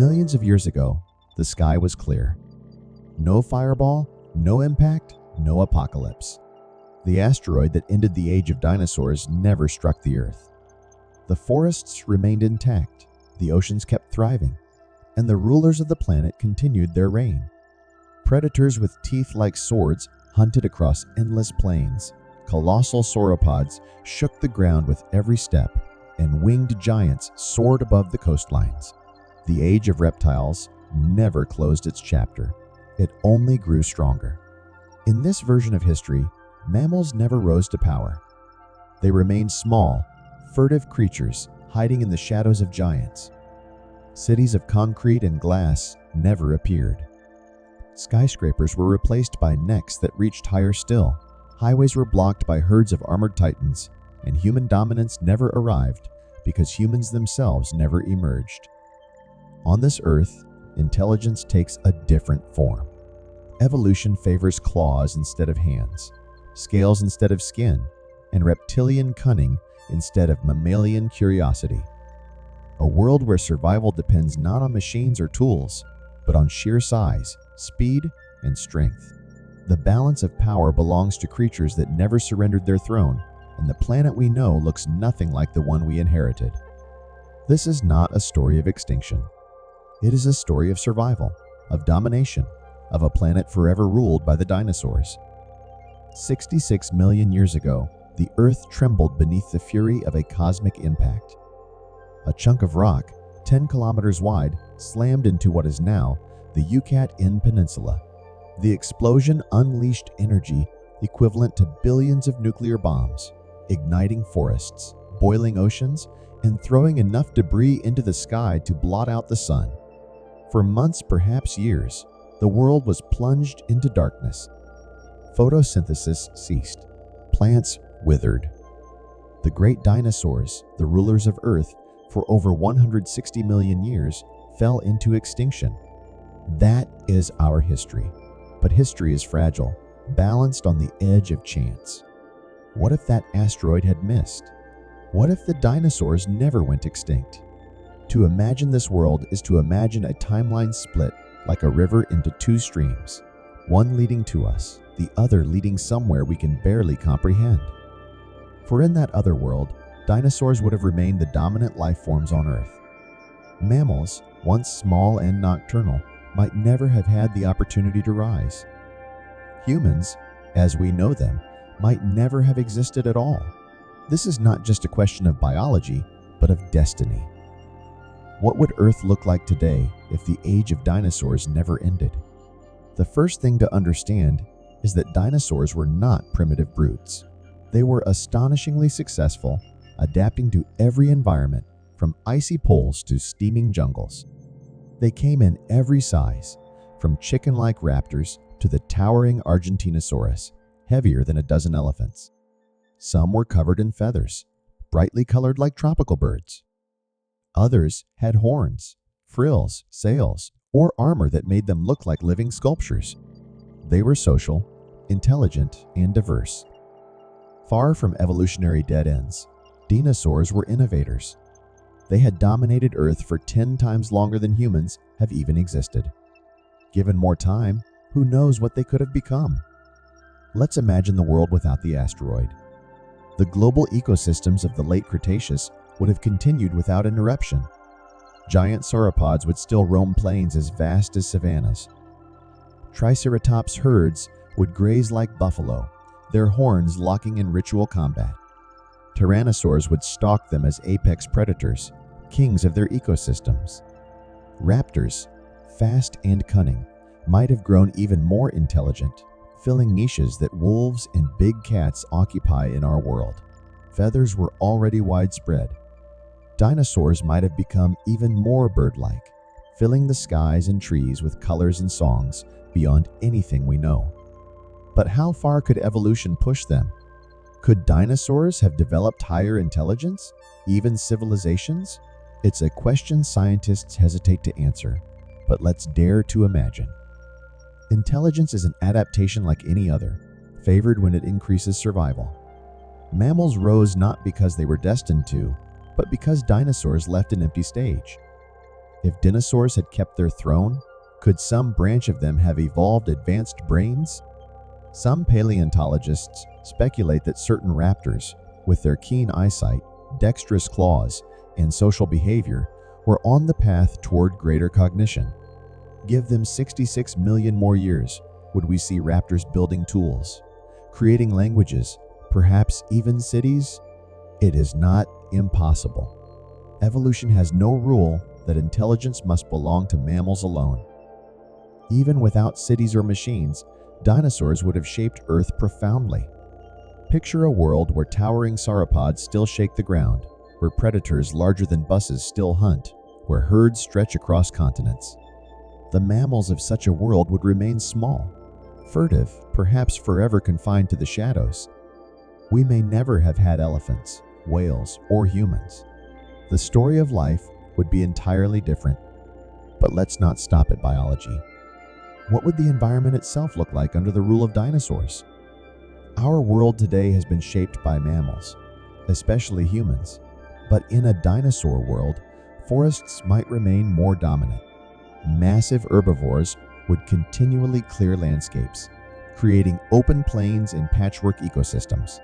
Millions of years ago, the sky was clear. No fireball, no impact, no apocalypse. The asteroid that ended the age of dinosaurs never struck the Earth. The forests remained intact, the oceans kept thriving, and the rulers of the planet continued their reign. Predators with teeth like swords hunted across endless plains. Colossal sauropods shook the ground with every step, and winged giants soared above the coastlines. The age of reptiles never closed its chapter. It only grew stronger. In this version of history, mammals never rose to power. They remained small, furtive creatures hiding in the shadows of giants. Cities of concrete and glass never appeared. Skyscrapers were replaced by necks that reached higher still. Highways were blocked by herds of armored titans, and human dominance never arrived because humans themselves never emerged. On this Earth, intelligence takes a different form. Evolution favors claws instead of hands, scales instead of skin, and reptilian cunning instead of mammalian curiosity. A world where survival depends not on machines or tools, but on sheer size, speed, and strength. The balance of power belongs to creatures that never surrendered their throne, and the planet we know looks nothing like the one we inherited. This is not a story of extinction. It is a story of survival, of domination, of a planet forever ruled by the dinosaurs. 66 million years ago, the Earth trembled beneath the fury of a cosmic impact. A chunk of rock, 10 kilometers wide, slammed into what is now the Yucatan Peninsula. The explosion unleashed energy equivalent to billions of nuclear bombs, igniting forests, boiling oceans, and throwing enough debris into the sky to blot out the sun. For months, perhaps years, the world was plunged into darkness. Photosynthesis ceased. Plants withered. The great dinosaurs, the rulers of Earth, for over 160 million years, fell into extinction. That is our history. But history is fragile, balanced on the edge of chance. What if that asteroid had missed? What if the dinosaurs never went extinct? To imagine this world is to imagine a timeline split like a river into two streams, one leading to us, the other leading somewhere we can barely comprehend. For in that other world, dinosaurs would have remained the dominant life forms on Earth. Mammals, once small and nocturnal, might never have had the opportunity to rise. Humans, as we know them, might never have existed at all. This is not just a question of biology, but of destiny. What would Earth look like today if the age of dinosaurs never ended? The first thing to understand is that dinosaurs were not primitive brutes. They were astonishingly successful, adapting to every environment, from icy poles to steaming jungles. They came in every size, from chicken-like raptors to the towering Argentinosaurus, heavier than a dozen elephants. Some were covered in feathers, brightly colored like tropical birds. Others had horns, frills, sails, or armor that made them look like living sculptures. They were social, intelligent, and diverse. Far from evolutionary dead ends, dinosaurs were innovators. They had dominated Earth for 10 times longer than humans have even existed. Given more time, who knows what they could have become? Let's imagine the world without the asteroid. The global ecosystems of the late Cretaceous would have continued without interruption. Giant sauropods would still roam plains as vast as savannas. Triceratops herds would graze like buffalo, their horns locking in ritual combat. Tyrannosaurs would stalk them as apex predators, kings of their ecosystems. Raptors, fast and cunning, might have grown even more intelligent, filling niches that wolves and big cats occupy in our world. Feathers were already widespread. Dinosaurs might have become even more bird-like, filling the skies and trees with colors and songs beyond anything we know. But how far could evolution push them? Could dinosaurs have developed higher intelligence, even civilizations? It's a question scientists hesitate to answer, but let's dare to imagine. Intelligence is an adaptation like any other, favored when it increases survival. Mammals rose not because they were destined to, but because dinosaurs left an empty stage. If dinosaurs had kept their throne, could some branch of them have evolved advanced brains? Some paleontologists speculate that certain raptors, with their keen eyesight, dexterous claws, and social behavior, were on the path toward greater cognition. Give them 66 million more years, would we see raptors building tools, creating languages, perhaps even cities? It is not impossible. Evolution has no rule that intelligence must belong to mammals alone. Even without cities or machines, dinosaurs would have shaped Earth profoundly. Picture a world where towering sauropods still shake the ground, where predators larger than buses still hunt, where herds stretch across continents. The mammals of such a world would remain small, furtive, perhaps forever confined to the shadows. We may never have had elephants, whales, or humans. The story of life would be entirely different. But let's not stop at biology. What would the environment itself look like under the rule of dinosaurs? Our world today has been shaped by mammals, especially humans. But in a dinosaur world, forests might remain more dominant. Massive herbivores would continually clear landscapes, creating open plains and patchwork ecosystems.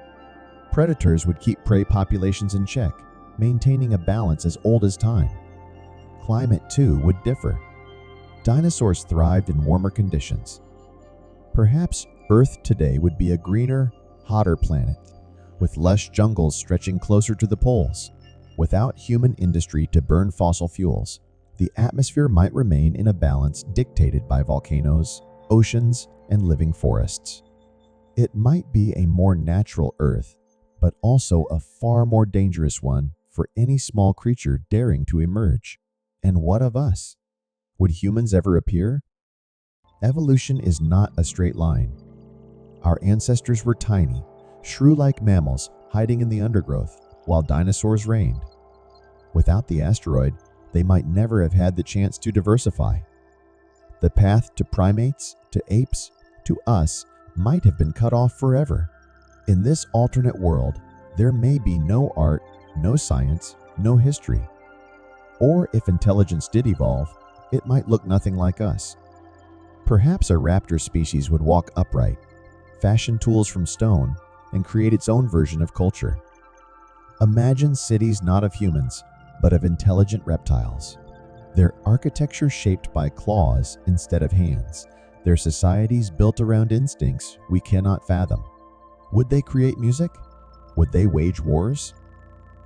Predators would keep prey populations in check, maintaining a balance as old as time. Climate, too, would differ. Dinosaurs thrived in warmer conditions. Perhaps Earth today would be a greener, hotter planet, with lush jungles stretching closer to the poles. Without human industry to burn fossil fuels, the atmosphere might remain in a balance dictated by volcanoes, oceans, and living forests. It might be a more natural Earth, but also a far more dangerous one for any small creature daring to emerge. And what of us? Would humans ever appear? Evolution is not a straight line. Our ancestors were tiny, shrew-like mammals hiding in the undergrowth, while dinosaurs reigned. Without the asteroid, they might never have had the chance to diversify. The path to primates, to apes, to us might have been cut off forever. In this alternate world, there may be no art, no science, no history. Or if intelligence did evolve, it might look nothing like us. Perhaps a raptor species would walk upright, fashion tools from stone, and create its own version of culture. Imagine cities not of humans, but of intelligent reptiles. Their architecture shaped by claws instead of hands, their societies built around instincts we cannot fathom. Would they create music? Would they wage wars?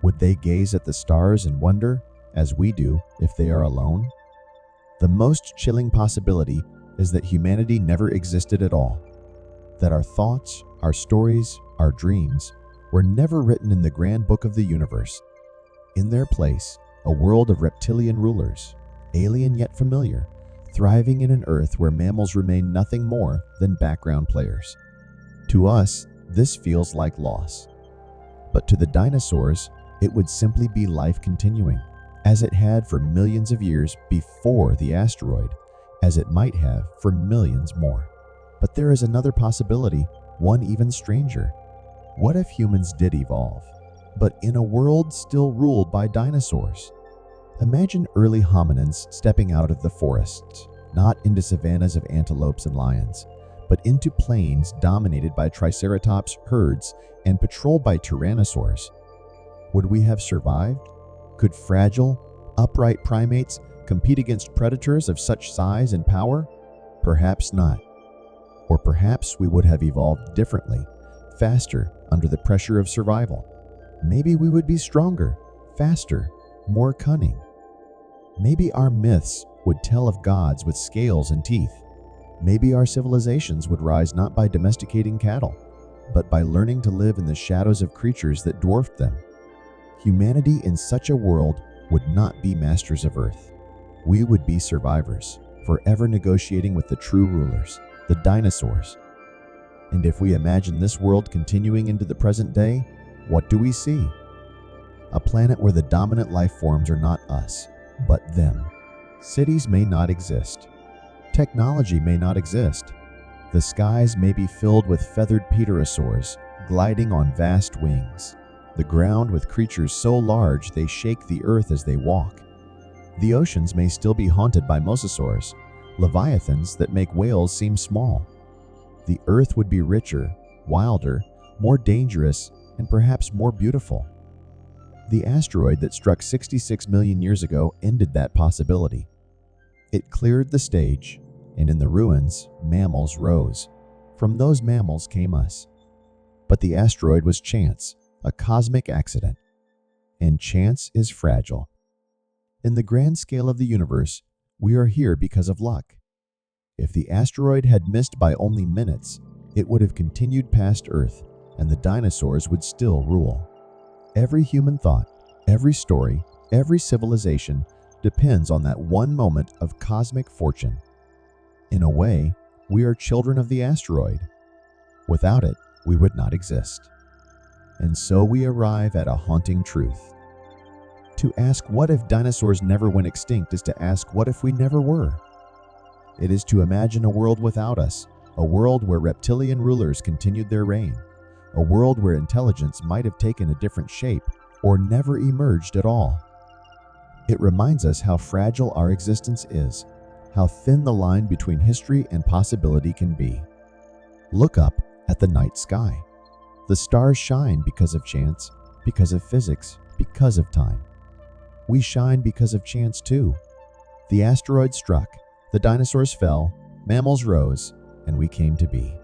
Would they gaze at the stars and wonder, as we do, if they are alone? The most chilling possibility is that humanity never existed at all, that our thoughts, our stories, our dreams were never written in the grand book of the universe. In their place, a world of reptilian rulers, alien yet familiar, thriving in an Earth where mammals remain nothing more than background players. To us, this feels like loss. But to the dinosaurs, it would simply be life continuing, as it had for millions of years before the asteroid, as it might have for millions more. But there is another possibility, one even stranger. What if humans did evolve, but in a world still ruled by dinosaurs? Imagine early hominins stepping out of the forests, not into savannas of antelopes and lions, but into plains dominated by triceratops herds and patrolled by tyrannosaurs. Would we have survived? Could fragile, upright primates compete against predators of such size and power? Perhaps not. Or perhaps we would have evolved differently, faster under the pressure of survival. Maybe we would be stronger, faster, more cunning. Maybe our myths would tell of gods with scales and teeth. Maybe our civilizations would rise not by domesticating cattle, but by learning to live in the shadows of creatures that dwarfed them. Humanity in such a world would not be masters of Earth. We would be survivors, forever negotiating with the true rulers, the dinosaurs. And if we imagine this world continuing into the present day, what do we see? A planet where the dominant life forms are not us, but them. Cities may not exist. Technology may not exist. The skies may be filled with feathered pterosaurs gliding on vast wings. The ground with creatures so large they shake the earth as they walk. The oceans may still be haunted by mosasaurs, leviathans that make whales seem small. The Earth would be richer, wilder, more dangerous, and perhaps more beautiful. The asteroid that struck 66 million years ago ended that possibility. It cleared the stage, and in the ruins, mammals rose. From those mammals came us. But the asteroid was chance, a cosmic accident. And chance is fragile. In the grand scale of the universe, we are here because of luck. If the asteroid had missed by only minutes, it would have continued past Earth, and the dinosaurs would still rule. Every human thought, every story, every civilization depends on that one moment of cosmic fortune. In a way, we are children of the asteroid. Without it, we would not exist. And so we arrive at a haunting truth. To ask what if dinosaurs never went extinct is to ask what if we never were. It is to imagine a world without us, a world where reptilian rulers continued their reign, a world where intelligence might have taken a different shape or never emerged at all. It reminds us how fragile our existence is, how thin the line between history and possibility can be. Look up at the night sky. The stars shine because of chance, because of physics, because of time. We shine because of chance too. The asteroid struck, the dinosaurs fell, mammals rose, and we came to be.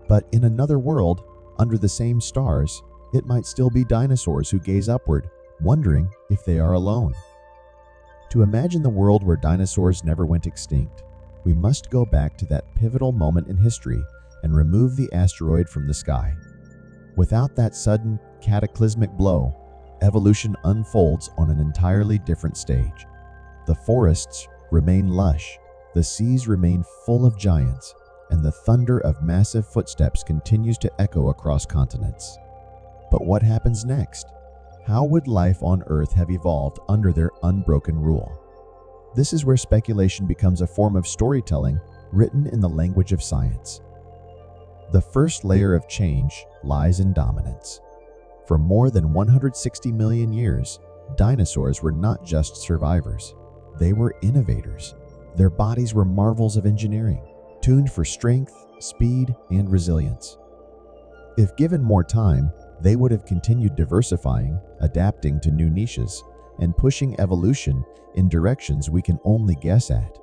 But in another world, under the same stars, it might still be dinosaurs who gaze upward, wondering if they are alone. To imagine the world where dinosaurs never went extinct, we must go back to that pivotal moment in history and remove the asteroid from the sky. Without that sudden, cataclysmic blow, evolution unfolds on an entirely different stage. The forests remain lush, the seas remain full of giants, and the thunder of massive footsteps continues to echo across continents. But what happens next? How would life on Earth have evolved under their unbroken rule? This is where speculation becomes a form of storytelling written in the language of science. The first layer of change lies in dominance. For more than 160 million years, dinosaurs were not just survivors. They were innovators. Their bodies were marvels of engineering, tuned for strength, speed, and resilience. If given more time, they would have continued diversifying, adapting to new niches, and pushing evolution in directions we can only guess at.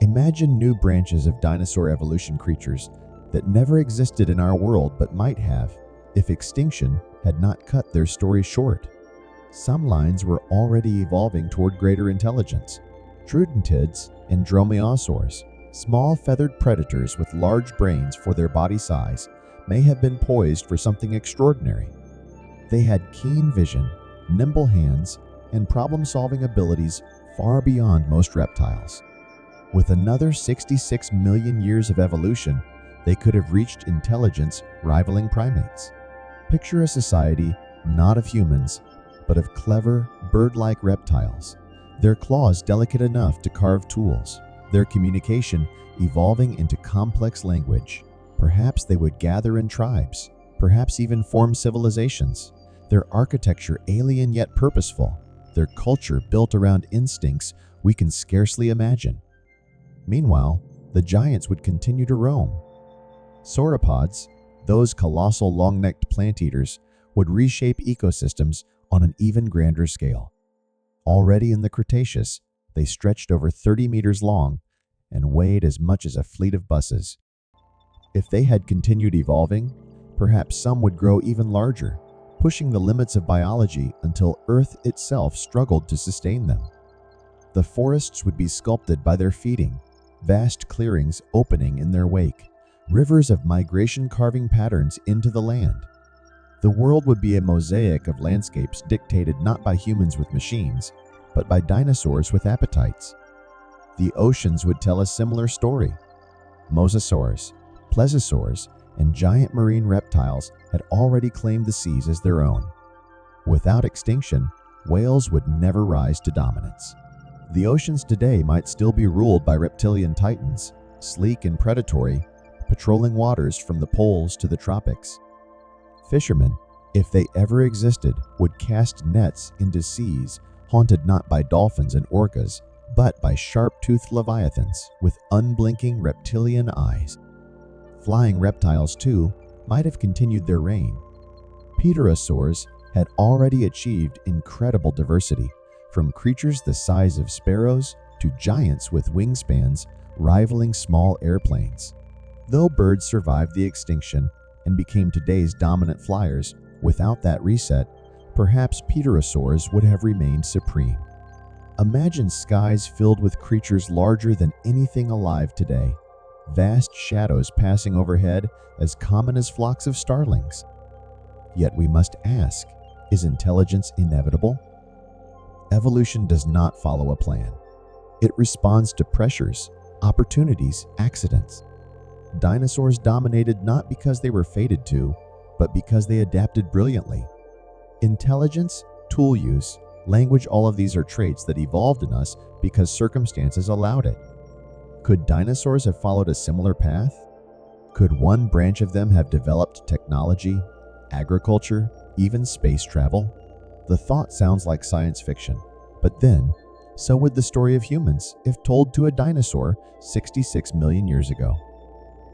Imagine new branches of dinosaur evolution creatures that never existed in our world but might have, if extinction had not cut their story short. Some lines were already evolving toward greater intelligence. Trudentids and dromaeosaurs, small feathered predators with large brains for their body size, may have been poised for something extraordinary. They had keen vision, nimble hands, and problem-solving abilities far beyond most reptiles. With another 66 million years of evolution, they could have reached intelligence rivaling primates. Picture a society not of humans, but of clever, bird-like reptiles, their claws delicate enough to carve tools, their communication evolving into complex language. Perhaps they would gather in tribes, perhaps even form civilizations, their architecture alien yet purposeful, their culture built around instincts we can scarcely imagine. Meanwhile, the giants would continue to roam. Sauropods, those colossal long-necked plant-eaters, would reshape ecosystems on an even grander scale. Already in the Cretaceous, they stretched over 30 meters long and weighed as much as a fleet of buses. If they had continued evolving, perhaps some would grow even larger, pushing the limits of biology until Earth itself struggled to sustain them. The forests would be sculpted by their feeding, vast clearings opening in their wake, rivers of migration carving patterns into the land. The world would be a mosaic of landscapes dictated not by humans with machines, but by dinosaurs with appetites. The oceans would tell a similar story. Mosasaurs, plesiosaurs, and giant marine reptiles had already claimed the seas as their own. Without extinction, whales would never rise to dominance. The oceans today might still be ruled by reptilian titans, sleek and predatory, patrolling waters from the poles to the tropics. Fishermen, if they ever existed, would cast nets into seas haunted not by dolphins and orcas, but by sharp-toothed leviathans with unblinking reptilian eyes. Flying reptiles, too, might have continued their reign. Pterosaurs had already achieved incredible diversity, from creatures the size of sparrows to giants with wingspans rivaling small airplanes. Though birds survived the extinction and became today's dominant flyers, without that reset, perhaps pterosaurs would have remained supreme. Imagine skies filled with creatures larger than anything alive today, vast shadows passing overhead as common as flocks of starlings. Yet we must ask, is intelligence inevitable? Evolution does not follow a plan. It responds to pressures, opportunities, accidents. Dinosaurs dominated not because they were fated to, but because they adapted brilliantly. Intelligence, tool use, language, all of these are traits that evolved in us because circumstances allowed it. Could dinosaurs have followed a similar path? Could one branch of them have developed technology, agriculture, even space travel? The thought sounds like science fiction, but then, so would the story of humans if told to a dinosaur 66 million years ago.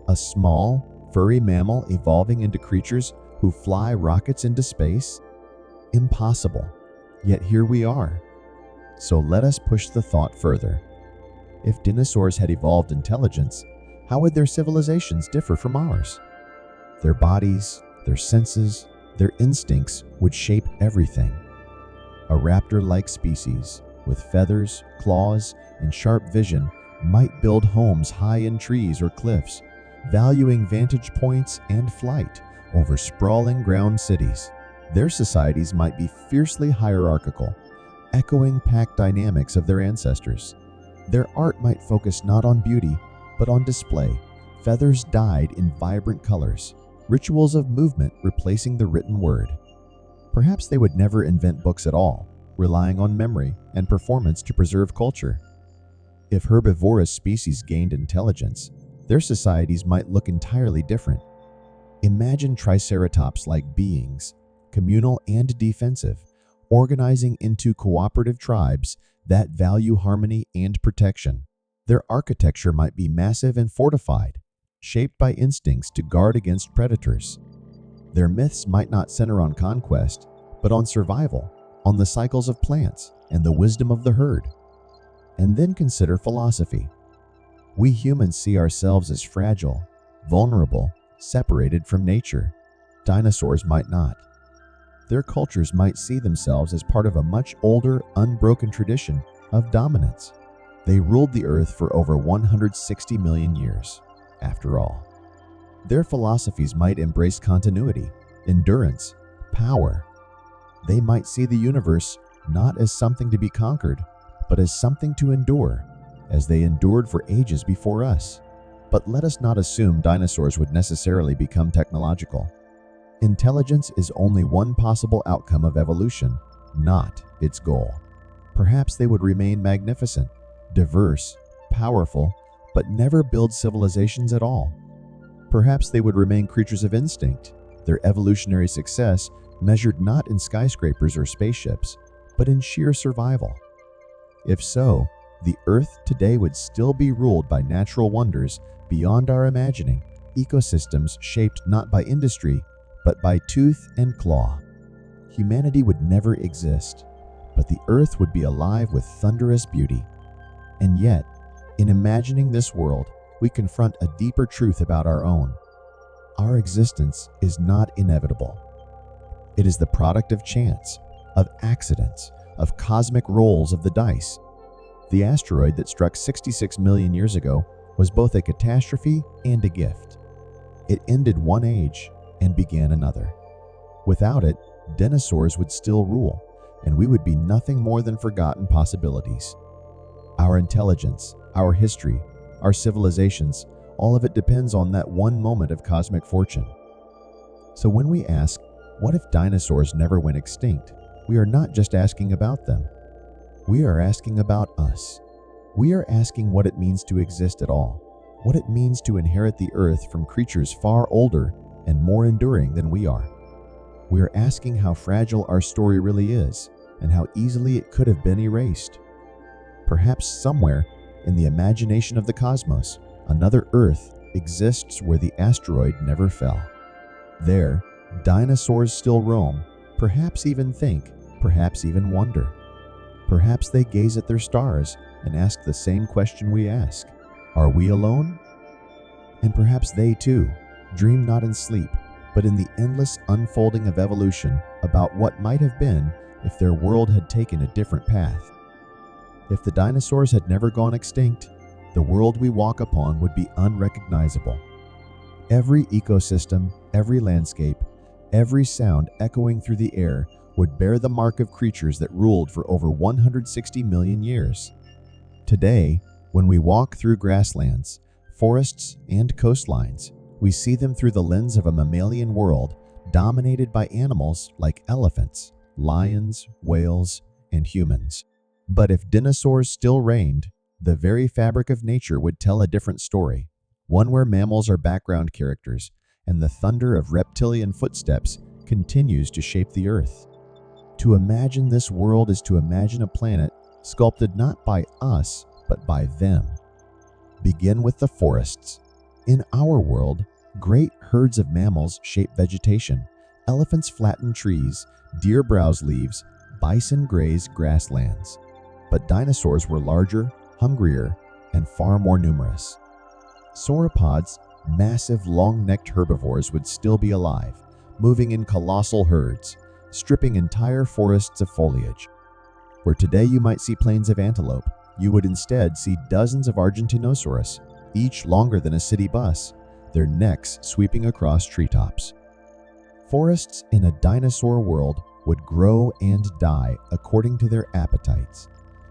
A small, furry mammal evolving into creatures who fly rockets into space? Impossible. Yet here we are. So let us push the thought further. If dinosaurs had evolved intelligence, how would their civilizations differ from ours? Their bodies, their senses, their instincts would shape everything. A raptor-like species with feathers, claws, and sharp vision might build homes high in trees or cliffs, valuing vantage points and flight over sprawling ground cities. Their societies might be fiercely hierarchical, echoing pack dynamics of their ancestors. Their art might focus not on beauty, but on display, feathers dyed in vibrant colors, rituals of movement replacing the written word. Perhaps they would never invent books at all, relying on memory and performance to preserve culture. If herbivorous species gained intelligence, their societies might look entirely different. Imagine triceratops-like beings, communal and defensive, organizing into cooperative tribes that value harmony and protection. Their architecture might be massive and fortified, shaped by instincts to guard against predators. Their myths might not center on conquest, but on survival, on the cycles of plants and the wisdom of the herd. And then consider philosophy. We humans see ourselves as fragile, vulnerable, separated from nature. Dinosaurs might not. Their cultures might see themselves as part of a much older, unbroken tradition of dominance. They ruled the earth for over 160 million years, after all. Their philosophies might embrace continuity, endurance, power. They might see the universe not as something to be conquered, but as something to endure, as they endured for ages before us. But let us not assume dinosaurs would necessarily become technological. Intelligence is only one possible outcome of evolution, not its goal. Perhaps they would remain magnificent, diverse, powerful, but never build civilizations at all. Perhaps they would remain creatures of instinct, their evolutionary success measured not in skyscrapers or spaceships, but in sheer survival. If so, the Earth today would still be ruled by natural wonders beyond our imagining, ecosystems shaped not by industry, but by tooth and claw. Humanity would never exist, but the Earth would be alive with thunderous beauty. And yet, in imagining this world, we confront a deeper truth about our own. Our existence is not inevitable. It is the product of chance, of accidents, of cosmic rolls of the dice. The asteroid that struck 66 million years ago was both a catastrophe and a gift. It ended one age and began another. Without it, dinosaurs would still rule, and we would be nothing more than forgotten possibilities. Our intelligence, our history, our civilizations, all of it depends on that one moment of cosmic fortune. So when we ask, what if dinosaurs never went extinct? We are not just asking about them. We are asking about us. We are asking what it means to exist at all, what it means to inherit the earth from creatures far older and more enduring than we are. We are asking how fragile our story really is, and how easily it could have been erased. Perhaps somewhere in the imagination of the cosmos, another Earth exists where the asteroid never fell. There, dinosaurs still roam, perhaps even think, perhaps even wonder. Perhaps they gaze at their stars and ask the same question we ask: are we alone? And perhaps they too dream not in sleep, but in the endless unfolding of evolution about what might have been if their world had taken a different path. If the dinosaurs had never gone extinct, the world we walk upon would be unrecognizable. Every ecosystem, every landscape, every sound echoing through the air would bear the mark of creatures that ruled for over 160 million years. Today, when we walk through grasslands, forests, and coastlines, we see them through the lens of a mammalian world dominated by animals like elephants, lions, whales, and humans. But if dinosaurs still reigned, the very fabric of nature would tell a different story, one where mammals are background characters and the thunder of reptilian footsteps continues to shape the earth. To imagine this world is to imagine a planet sculpted not by us, but by them. Begin with the forests. In our world, great herds of mammals shape vegetation. Elephants flatten trees, deer browse leaves, bison graze grasslands. But dinosaurs were larger, hungrier, and far more numerous. Sauropods, massive long-necked herbivores, would still be alive, moving in colossal herds, stripping entire forests of foliage. Where today you might see plains of antelope, you would instead see dozens of Argentinosaurus, each longer than a city bus, their necks sweeping across treetops. Forests in a dinosaur world would grow and die according to their appetites,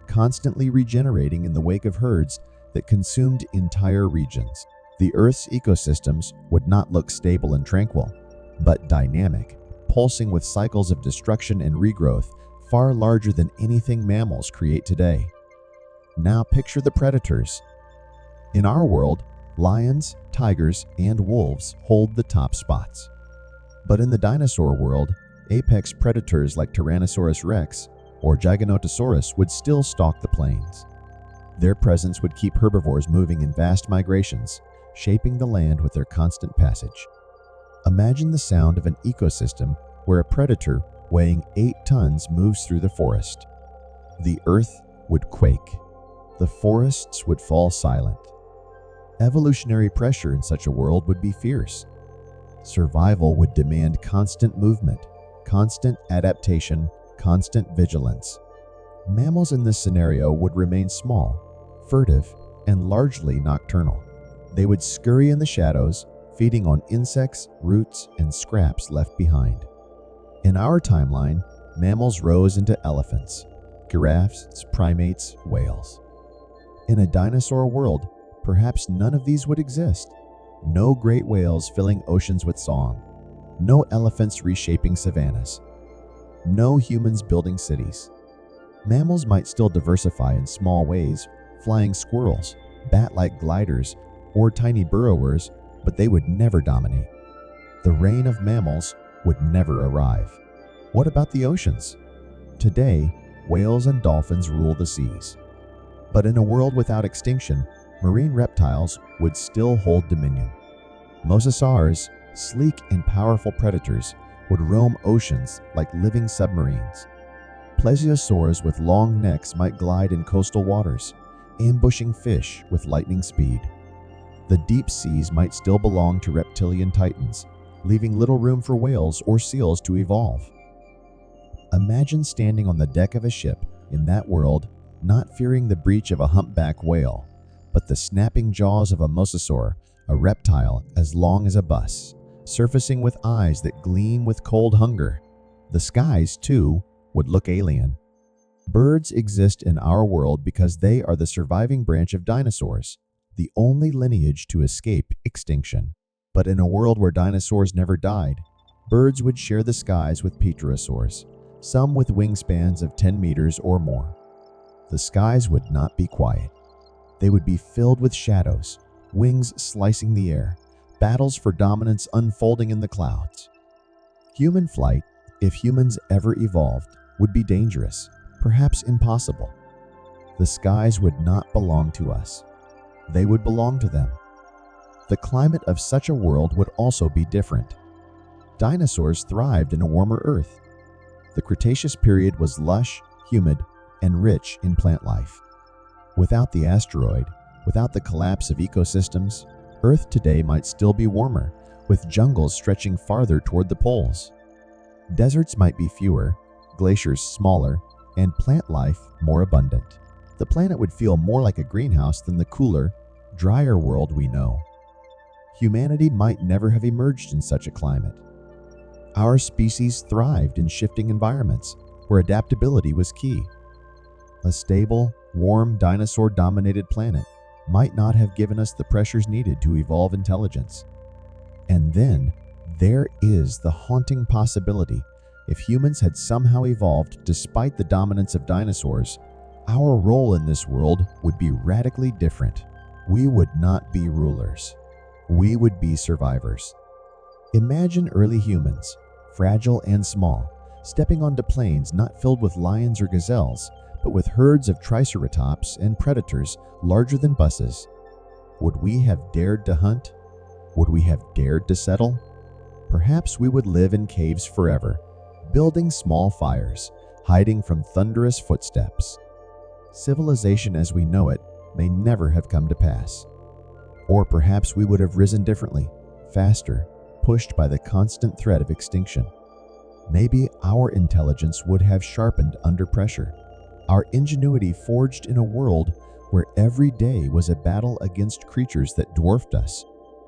constantly regenerating in the wake of herds that consumed entire regions. The Earth's ecosystems would not look stable and tranquil, but dynamic, pulsing with cycles of destruction and regrowth far larger than anything mammals create today. Now picture the predators. In our world, lions, tigers, and wolves hold the top spots. But in the dinosaur world, apex predators like Tyrannosaurus rex or Giganotosaurus would still stalk the plains. Their presence would keep herbivores moving in vast migrations, shaping the land with their constant passage. Imagine the sound of an ecosystem where a predator weighing 8 tons moves through the forest. The earth would quake. The forests would fall silent. Evolutionary pressure in such a world would be fierce. Survival would demand constant movement, constant adaptation, constant vigilance. Mammals in this scenario would remain small, furtive, and largely nocturnal. They would scurry in the shadows, feeding on insects, roots, and scraps left behind. In our timeline, mammals rose into elephants, giraffes, primates, whales. In a dinosaur world, perhaps none of these would exist. No great whales filling oceans with song. No elephants reshaping savannas. No humans building cities. Mammals might still diversify in small ways, flying squirrels, bat-like gliders, or tiny burrowers, but they would never dominate. The reign of mammals would never arrive. What about the oceans? Today, whales and dolphins rule the seas. But in a world without extinction, marine reptiles would still hold dominion. Mosasaurs, sleek and powerful predators, would roam oceans like living submarines. Plesiosaurs with long necks might glide in coastal waters, ambushing fish with lightning speed. The deep seas might still belong to reptilian titans, leaving little room for whales or seals to evolve. Imagine standing on the deck of a ship in that world, not fearing the breach of a humpback whale, but the snapping jaws of a mosasaur, a reptile as long as a bus, surfacing with eyes that gleam with cold hunger. The skies, too, would look alien. Birds exist in our world because they are the surviving branch of dinosaurs, the only lineage to escape extinction. But in a world where dinosaurs never died, birds would share the skies with pterosaurs, some with wingspans of 10 meters or more. The skies would not be quiet. They would be filled with shadows, wings slicing the air, battles for dominance unfolding in the clouds. Human flight, if humans ever evolved, would be dangerous, perhaps impossible. The skies would not belong to us. They would belong to them. The climate of such a world would also be different. Dinosaurs thrived in a warmer Earth. The Cretaceous period was lush, humid, and rich in plant life. Without the asteroid, without the collapse of ecosystems, Earth today might still be warmer, with jungles stretching farther toward the poles. Deserts might be fewer, glaciers smaller, and plant life more abundant. The planet would feel more like a greenhouse than the cooler, drier world we know. Humanity might never have emerged in such a climate. Our species thrived in shifting environments where adaptability was key. A stable, warm, dinosaur-dominated planet might not have given us the pressures needed to evolve intelligence. And then, there is the haunting possibility: if humans had somehow evolved despite the dominance of dinosaurs, our role in this world would be radically different. We would not be rulers. We would be survivors. Imagine early humans, fragile and small, stepping onto plains not filled with lions or gazelles, but with herds of triceratops and predators larger than buses. Would we have dared to hunt? Would we have dared to settle? Perhaps we would live in caves forever, building small fires, hiding from thunderous footsteps. Civilization as we know it may never have come to pass. Or perhaps we would have risen differently, faster, pushed by the constant threat of extinction. Maybe our intelligence would have sharpened under pressure, our ingenuity forged in a world where every day was a battle against creatures that dwarfed us.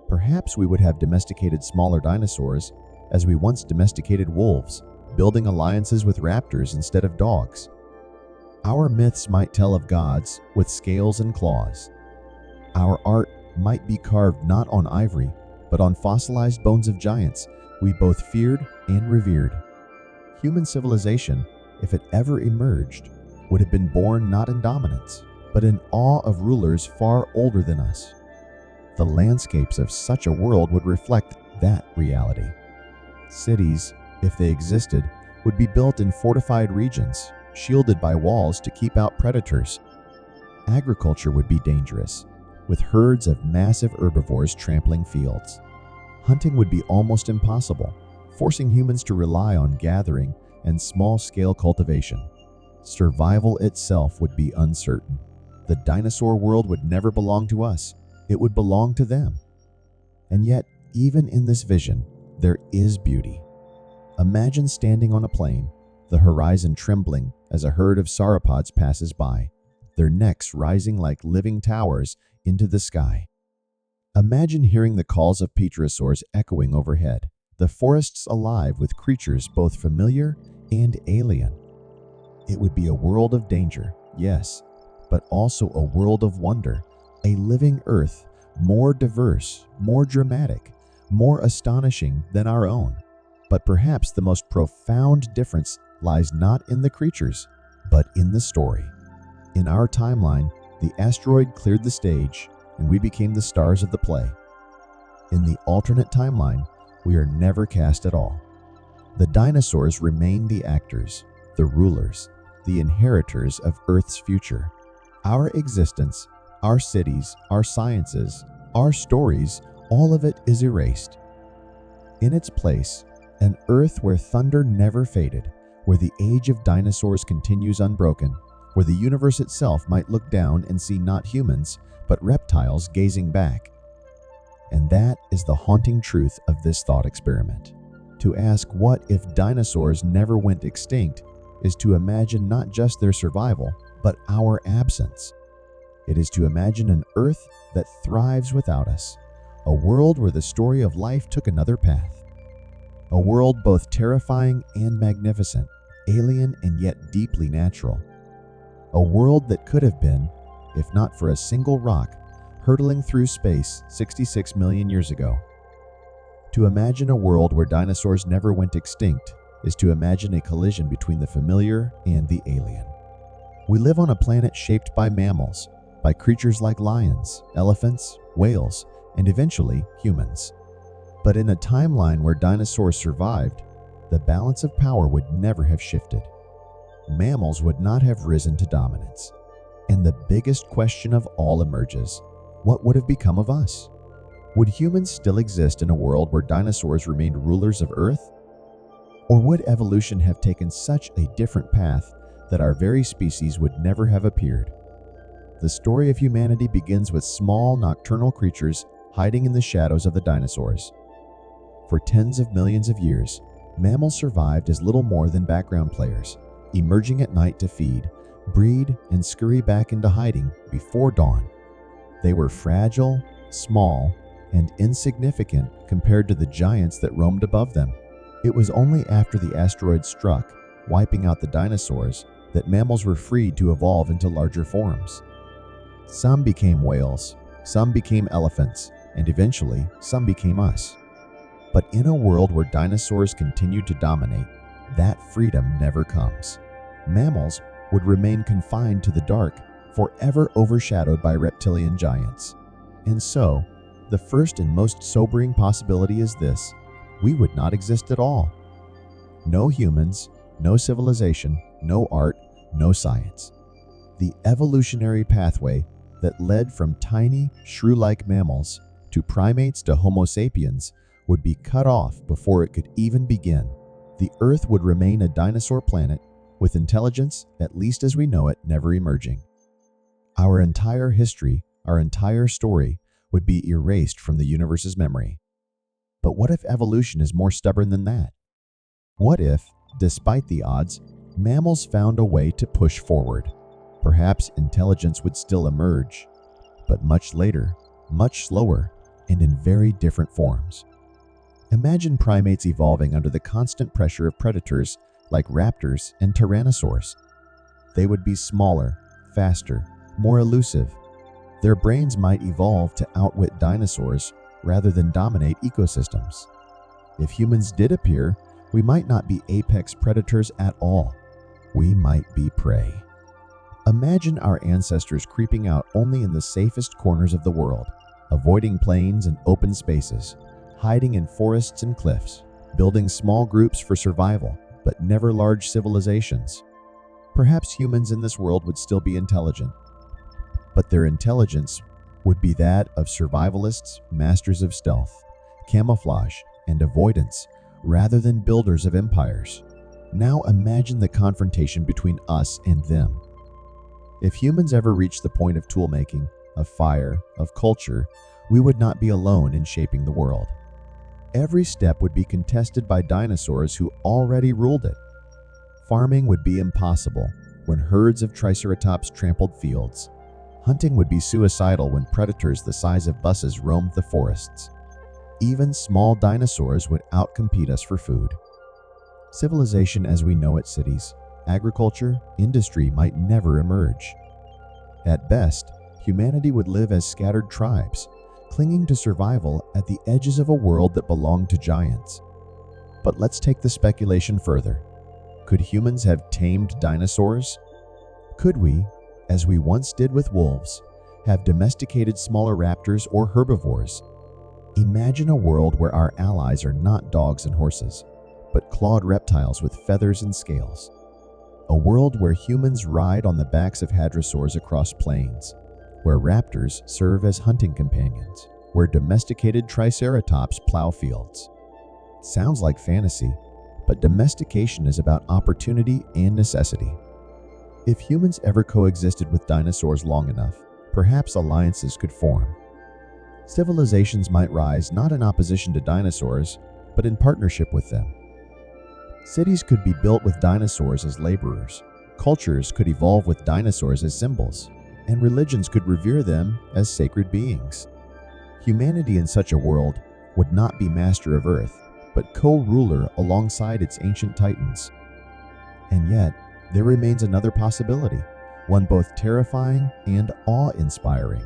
Perhaps we would have domesticated smaller dinosaurs as we once domesticated wolves, building alliances with raptors instead of dogs. Our myths might tell of gods with scales and claws. Our art might be carved not on ivory, but on fossilized bones of giants we both feared and revered. Human civilization, if it ever emerged, would have been born not in dominance, but in awe of rulers far older than us. The landscapes of such a world would reflect that reality. Cities, if they existed, would be built in fortified regions, shielded by walls to keep out predators. Agriculture would be dangerous, with herds of massive herbivores trampling fields. Hunting would be almost impossible, forcing humans to rely on gathering and small-scale cultivation. Survival itself would be uncertain. The dinosaur world would never belong to us. It would belong to them. And yet, even in this vision, there is beauty. Imagine standing on a plain, the horizon trembling as a herd of sauropods passes by, their necks rising like living towers into the sky. Imagine hearing the calls of plesiosaurs echoing overhead, the forests alive with creatures both familiar and alien. It would be a world of danger, yes, but also a world of wonder, a living Earth, more diverse, more dramatic, more astonishing than our own. But perhaps the most profound difference lies not in the creatures, but in the story. In our timeline, the asteroid cleared the stage, and we became the stars of the play. In the alternate timeline, we are never cast at all. The dinosaurs remain the actors, the rulers, the inheritors of Earth's future. Our existence, our cities, our sciences, our stories, all of it is erased. In its place, an Earth where thunder never faded, where the age of dinosaurs continues unbroken, where the universe itself might look down and see not humans, but reptiles gazing back. And that is the haunting truth of this thought experiment. To ask what if dinosaurs never went extinct is to imagine not just their survival, but our absence. It is to imagine an Earth that thrives without us, a world where the story of life took another path, a world both terrifying and magnificent, alien and yet deeply natural, a world that could have been, if not for a single rock, hurtling through space 66 million years ago. To imagine a world where dinosaurs never went extinct is to imagine a collision between the familiar and the alien. We live on a planet shaped by mammals, by creatures like lions, elephants, whales, and eventually humans. But in a timeline where dinosaurs survived, the balance of power would never have shifted. mammals would not have risen to dominance. And the biggest question of all emerges: what would have become of us? Would humans still exist in a world where dinosaurs remained rulers of Earth? Or would evolution have taken such a different path that our very species would never have appeared? The story of humanity begins with small nocturnal creatures hiding in the shadows of the dinosaurs. For tens of millions of years, mammals survived as little more than background players, emerging at night to feed, breed, and scurry back into hiding before dawn. They were fragile, small, and insignificant compared to the giants that roamed above them. It was only after the asteroid struck, wiping out the dinosaurs, that mammals were freed to evolve into larger forms. Some became whales, some became elephants, and eventually some became us. But in a world where dinosaurs continued to dominate, that freedom never comes. Mammals would remain confined to the dark, forever overshadowed by reptilian giants. And so, the first and most sobering possibility is this: we would not exist at all. No humans, no civilization, no art, no science. The evolutionary pathway that led from tiny, shrew-like mammals to primates to Homo sapiens would be cut off before it could even begin. The Earth would remain a dinosaur planet with intelligence, at least as we know it, never emerging. Our entire history, our entire story, would be erased from the universe's memory. But what if evolution is more stubborn than that? What if, despite the odds, mammals found a way to push forward? Perhaps intelligence would still emerge, but much later, much slower, and in very different forms. Imagine primates evolving under the constant pressure of predators like raptors and tyrannosaurs. They would be smaller, faster, more elusive. Their brains might evolve to outwit dinosaurs rather than dominate ecosystems. If humans did appear, we might not be apex predators at all. We might be prey. Imagine our ancestors creeping out only in the safest corners of the world, avoiding plains and open spaces, hiding in forests and cliffs, building small groups for survival, but never large civilizations. Perhaps humans in this world would still be intelligent, but their intelligence would be that of survivalists, masters of stealth, camouflage, and avoidance, rather than builders of empires. Now imagine the confrontation between us and them. If humans ever reached the point of tool-making, of fire, of culture, we would not be alone in shaping the world. Every step would be contested by dinosaurs who already ruled it. Farming would be impossible when herds of triceratops trampled fields. Hunting would be suicidal when predators the size of buses roamed the forests. Even small dinosaurs would outcompete us for food. Civilization as we know it, cities, agriculture, industry might never emerge. At best, humanity would live as scattered tribes, clinging to survival at the edges of a world that belonged to giants. But let's take the speculation further. Could humans have tamed dinosaurs? Could we, as we once did with wolves, have domesticated smaller raptors or herbivores? Imagine a world where our allies are not dogs and horses, but clawed reptiles with feathers and scales. A world where humans ride on the backs of hadrosaurs across plains, where raptors serve as hunting companions, where domesticated triceratops plow fields. Sounds like fantasy, but domestication is about opportunity and necessity. If humans ever coexisted with dinosaurs long enough, perhaps alliances could form. Civilizations might rise not in opposition to dinosaurs, but in partnership with them. Cities could be built with dinosaurs as laborers, cultures could evolve with dinosaurs as symbols, and religions could revere them as sacred beings. Humanity in such a world would not be master of Earth, but co-ruler alongside its ancient titans. And yet, there remains another possibility, one both terrifying and awe-inspiring.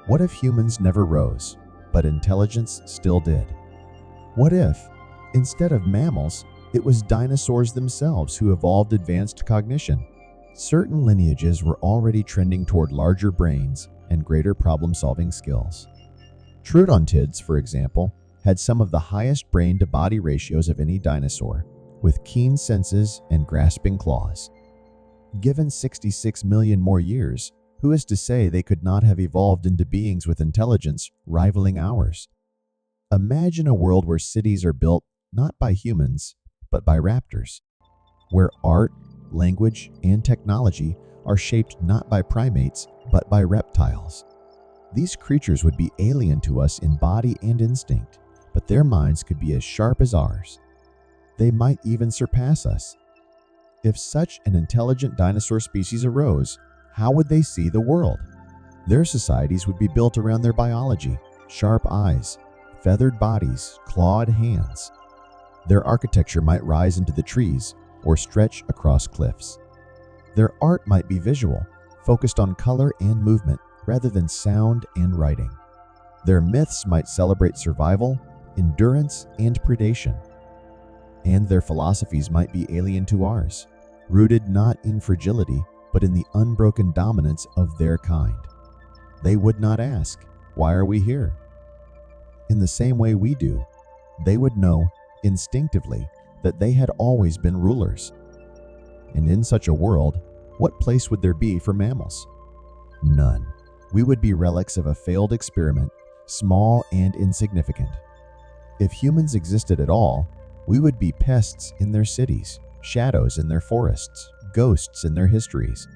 What if humans never rose, but intelligence still did? What if, instead of mammals, it was dinosaurs themselves who evolved advanced cognition? Certain lineages were already trending toward larger brains and greater problem-solving skills. Troodontids, for example, had some of the highest brain-to-body ratios of any dinosaur, with keen senses and grasping claws. Given 66 million more years, who is to say they could not have evolved into beings with intelligence rivaling ours? Imagine a world where cities are built not by humans, but by raptors, where art, language, and technology are shaped not by primates, but by reptiles. These creatures would be alien to us in body and instinct, but their minds could be as sharp as ours. They might even surpass us. If such an intelligent dinosaur species arose, how would they see the world? Their societies would be built around their biology: sharp eyes, feathered bodies, clawed hands. Their architecture might rise into the trees or stretch across cliffs. Their art might be visual, focused on color and movement rather than sound and writing. Their myths might celebrate survival, endurance, and predation. And their philosophies might be alien to ours, rooted not in fragility, but in the unbroken dominance of their kind. They would not ask, "Why are we here?" In the same way we do, they would know instinctively that they had always been rulers. And in such a world, what place would there be for mammals? None. We would be relics of a failed experiment, small and insignificant. If humans existed at all, we would be pests in their cities, shadows in their forests, ghosts in their histories.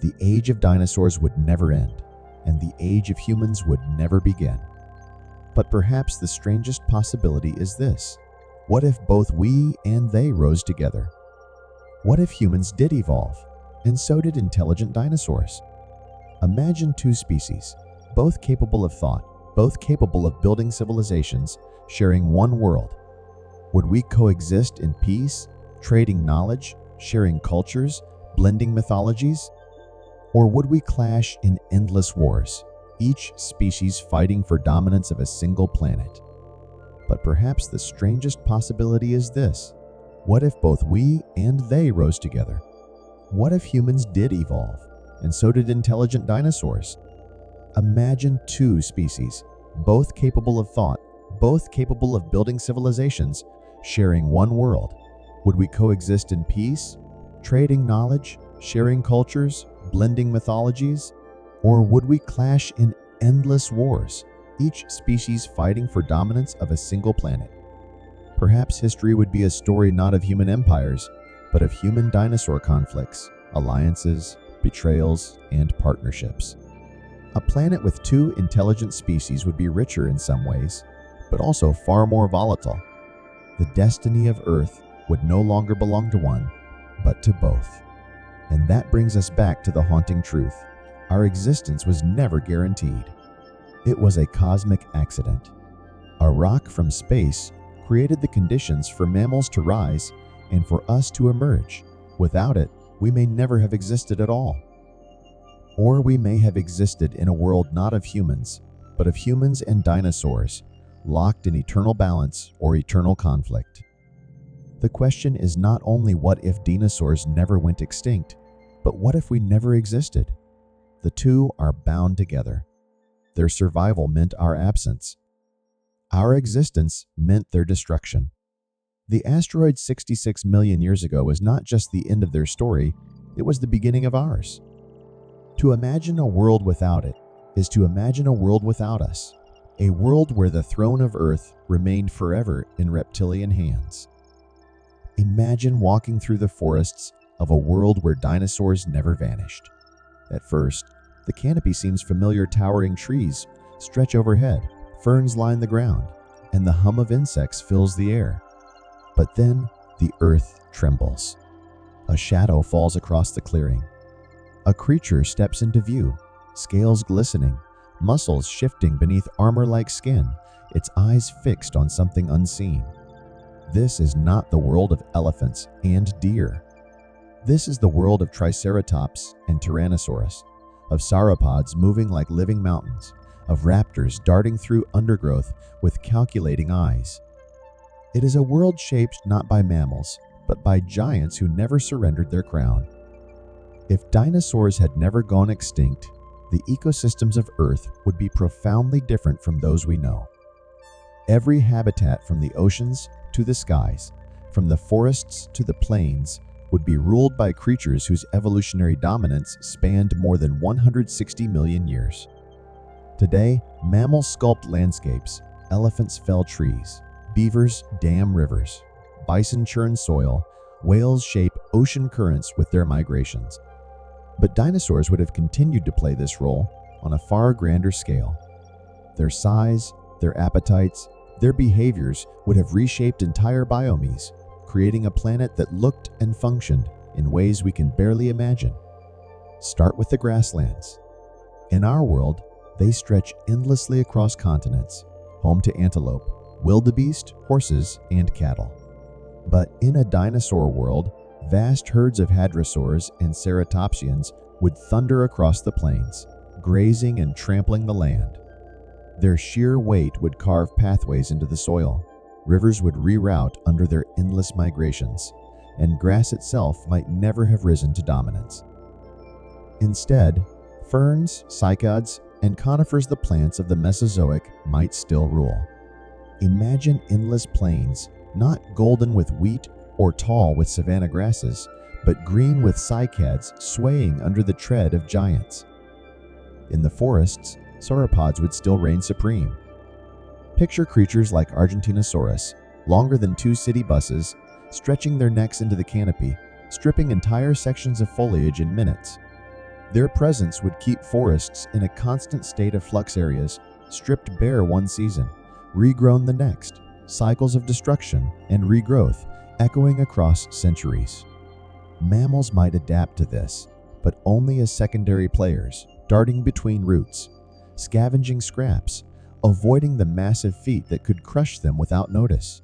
The age of dinosaurs would never end, and the age of humans would never begin. But perhaps the strangest possibility is this: what if both we and they rose together? What if humans did evolve, and so did intelligent dinosaurs? Imagine two species, both capable of thought, both capable of building civilizations, sharing one world. Would we coexist in peace, trading knowledge, sharing cultures, blending mythologies? Or would we clash in endless wars, each species fighting for dominance of a single planet? But perhaps the strangest possibility is this: what if both we and they rose together? What if humans did evolve, and so did intelligent dinosaurs? Imagine two species, both capable of thought, both capable of building civilizations, sharing one world. Would we coexist in peace, trading knowledge, sharing cultures, blending mythologies? Or would we clash in endless wars, each species fighting for dominance of a single planet? Perhaps history would be a story not of human empires, but of human dinosaur conflicts, alliances, betrayals, and partnerships. A planet with two intelligent species would be richer in some ways, but also far more volatile. The destiny of Earth would no longer belong to one, but to both. And that brings us back to the haunting truth: our existence was never guaranteed. It was a cosmic accident. A rock from space created the conditions for mammals to rise and for us to emerge. Without it, we may never have existed at all. Or we may have existed in a world not of humans, but of humans and dinosaurs, locked in eternal balance or eternal conflict. The question is not only what if dinosaurs never went extinct, but what if we never existed? The two are bound together. Their survival meant our absence. Our existence meant their destruction. The asteroid 66 million years ago was not just the end of their story, it was the beginning of ours. To imagine a world without it is to imagine a world without us, a world where the throne of Earth remained forever in reptilian hands. Imagine walking through the forests of a world where dinosaurs never vanished. At first, the canopy seems familiar. Towering trees stretch overhead, ferns line the ground, and the hum of insects fills the air. But then the earth trembles. A shadow falls across the clearing. A creature steps into view, scales glistening, muscles shifting beneath armor-like skin, its eyes fixed on something unseen. This is not the world of elephants and deer. This is the world of Triceratops and Tyrannosaurus, of sauropods moving like living mountains, of raptors darting through undergrowth with calculating eyes. It is a world shaped not by mammals, but by giants who never surrendered their crown. If dinosaurs had never gone extinct, the ecosystems of Earth would be profoundly different from those we know. Every habitat from the oceans to the skies, from the forests to the plains, would be ruled by creatures whose evolutionary dominance spanned more than 160 million years. Today, mammals sculpt landscapes, elephants fell trees, beavers dam rivers, bison churn soil, whales shape ocean currents with their migrations. But dinosaurs would have continued to play this role on a far grander scale. Their size, their appetites, their behaviors would have reshaped entire biomes, creating a planet that looked and functioned in ways we can barely imagine. Start with the grasslands. In our world, they stretch endlessly across continents, home to antelope, wildebeest, horses, and cattle. But in a dinosaur world, vast herds of hadrosaurs and ceratopsians would thunder across the plains, grazing and trampling the land. Their sheer weight would carve pathways into the soil, rivers would reroute under their endless migrations, and grass itself might never have risen to dominance. Instead, ferns, cycads, and conifers, the plants of the Mesozoic, might still rule. Imagine endless plains, not golden with wheat or tall with savanna grasses, but green with cycads swaying under the tread of giants. In the forests, sauropods would still reign supreme. Picture creatures like Argentinosaurus, longer than 2 city buses, stretching their necks into the canopy, stripping entire sections of foliage in minutes. Their presence would keep forests in a constant state of flux areas, stripped bare one season, regrown the next, cycles of destruction and regrowth echoing across centuries. Mammals might adapt to this, but only as secondary players, darting between roots, scavenging scraps, avoiding the massive feet that could crush them without notice.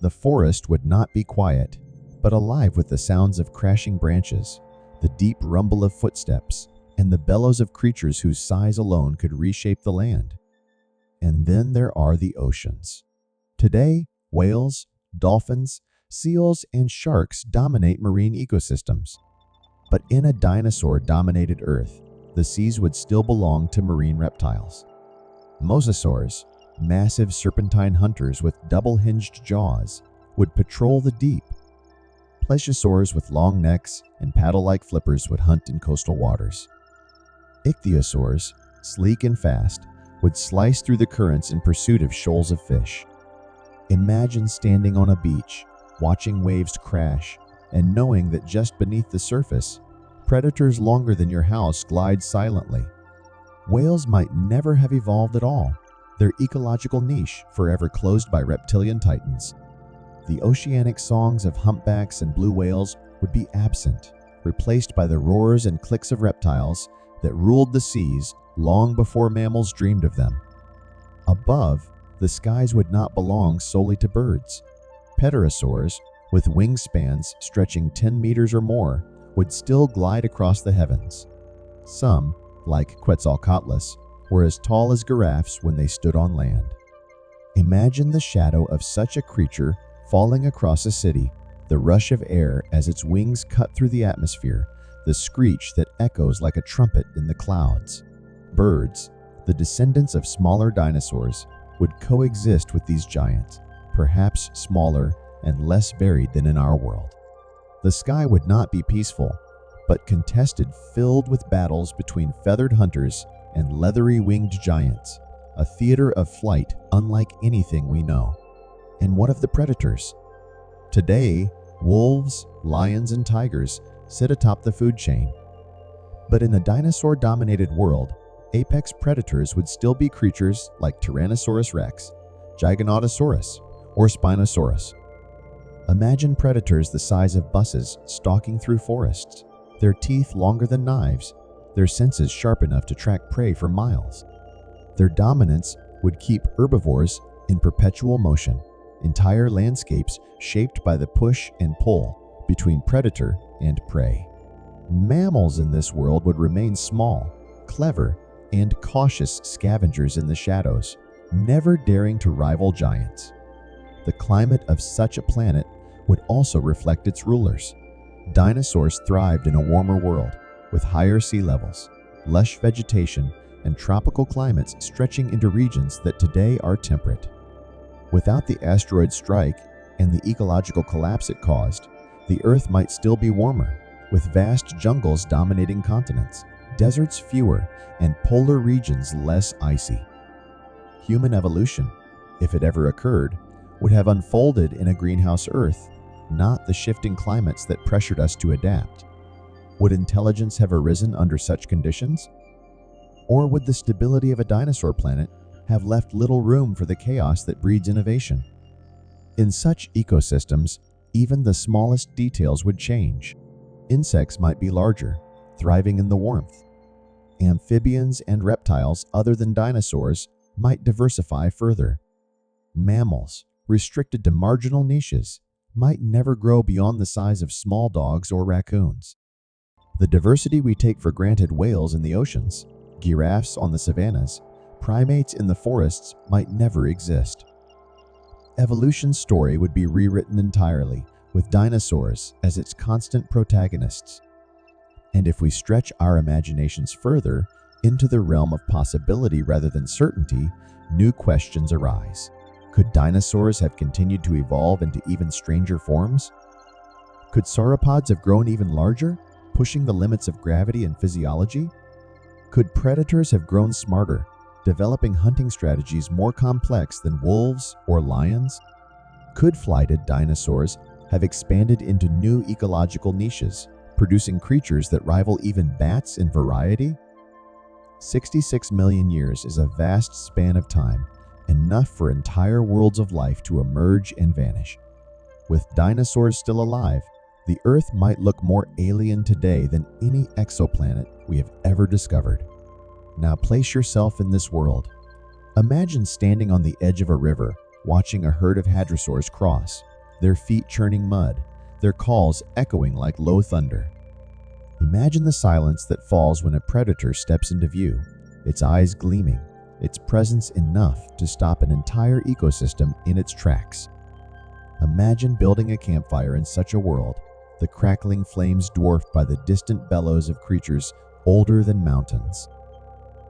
The forest would not be quiet, but alive with the sounds of crashing branches, the deep rumble of footsteps, and the bellows of creatures whose size alone could reshape the land. And then there are the oceans. Today, whales, dolphins, seals, and sharks dominate marine ecosystems. But in a dinosaur-dominated Earth, the seas would still belong to marine reptiles. Mosasaurs, massive serpentine hunters with double-hinged jaws, would patrol the deep. Plesiosaurs with long necks and paddle-like flippers would hunt in coastal waters. Ichthyosaurs, sleek and fast, would slice through the currents in pursuit of shoals of fish. Imagine standing on a beach, watching waves crash, and knowing that just beneath the surface, predators longer than your house glide silently. Whales might never have evolved at all, their ecological niche forever closed by reptilian titans. The oceanic songs of humpbacks and blue whales would be absent, replaced by the roars and clicks of reptiles that ruled the seas long before mammals dreamed of them. Above, the skies would not belong solely to birds. Pterosaurs, with wingspans stretching 10 meters or more, would still glide across the heavens. Some, like Quetzalcoatlus, were as tall as giraffes when they stood on land. Imagine the shadow of such a creature falling across a city, the rush of air as its wings cut through the atmosphere, the screech that echoes like a trumpet in the clouds. Birds, the descendants of smaller dinosaurs, would coexist with these giants, perhaps smaller and less varied than in our world. The sky would not be peaceful, but contested, filled with battles between feathered hunters and leathery winged giants, a theater of flight unlike anything we know. And what of the predators? Today, wolves, lions, and tigers sit atop the food chain. But in a dinosaur-dominated world, apex predators would still be creatures like Tyrannosaurus rex, Giganotosaurus, or Spinosaurus. Imagine predators the size of buses stalking through forests, their teeth longer than knives, their senses sharp enough to track prey for miles. Their dominance would keep herbivores in perpetual motion, entire landscapes shaped by the push and pull between predator and prey. Mammals in this world would remain small, clever, and cautious scavengers in the shadows, never daring to rival giants. The climate of such a planet would also reflect its rulers. Dinosaurs thrived in a warmer world, with higher sea levels, lush vegetation, and tropical climates stretching into regions that today are temperate. Without the asteroid strike and the ecological collapse it caused, the Earth might still be warmer, with vast jungles dominating continents, deserts fewer, and polar regions less icy. Human evolution, if it ever occurred, would have unfolded in a greenhouse Earth, not the shifting climates that pressured us to adapt. Would intelligence have arisen under such conditions? Or would the stability of a dinosaur planet have left little room for the chaos that breeds innovation? In such ecosystems, even the smallest details would change. Insects might be larger, thriving in the warmth. Amphibians and reptiles other than dinosaurs might diversify further. Mammals, restricted to marginal niches, might never grow beyond the size of small dogs or raccoons. The diversity we take for granted, whales in the oceans, giraffes on the savannas, primates in the forests, might never exist. Evolution's story would be rewritten entirely, with dinosaurs as its constant protagonists. And if we stretch our imaginations further into the realm of possibility rather than certainty, new questions arise. Could dinosaurs have continued to evolve into even stranger forms? Could sauropods have grown even larger, pushing the limits of gravity and physiology? Could predators have grown smarter, developing hunting strategies more complex than wolves or lions? Could flighted dinosaurs have expanded into new ecological niches, producing creatures that rival even bats in variety? 66 million years is a vast span of time, enough for entire worlds of life to emerge and vanish. With dinosaurs still alive, the Earth might look more alien today than any exoplanet we have ever discovered. Now place yourself in this world. Imagine standing on the edge of a river, watching a herd of hadrosaurs cross, their feet churning mud, their calls echoing like low thunder. Imagine the silence that falls when a predator steps into view, its eyes gleaming, its presence enough to stop an entire ecosystem in its tracks. Imagine building a campfire in such a world, the crackling flames dwarfed by the distant bellows of creatures older than mountains.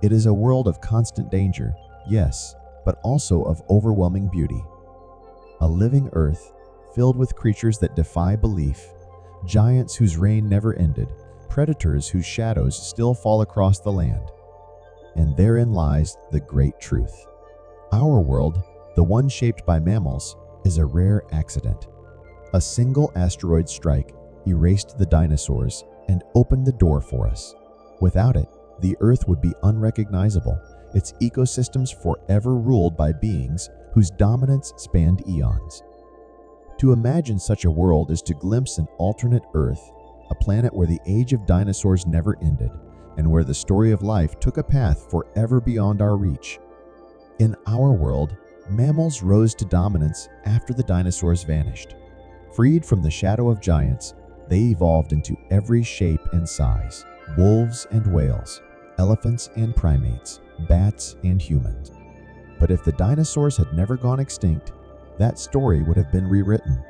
It is a world of constant danger, yes, but also of overwhelming beauty. A living Earth filled with creatures that defy belief, giants whose reign never ended, predators whose shadows still fall across the land. And therein lies the great truth. Our world, the one shaped by mammals, is a rare accident. A single asteroid strike erased the dinosaurs and opened the door for us. Without it, the Earth would be unrecognizable, its ecosystems forever ruled by beings whose dominance spanned eons. To imagine such a world is to glimpse an alternate Earth, a planet where the age of dinosaurs never ended, and where the story of life took a path forever beyond our reach. In our world, mammals rose to dominance after the dinosaurs vanished. Freed from the shadow of giants, they evolved into every shape and size: wolves and whales, elephants and primates, bats and humans. But if the dinosaurs had never gone extinct, that story would have been rewritten.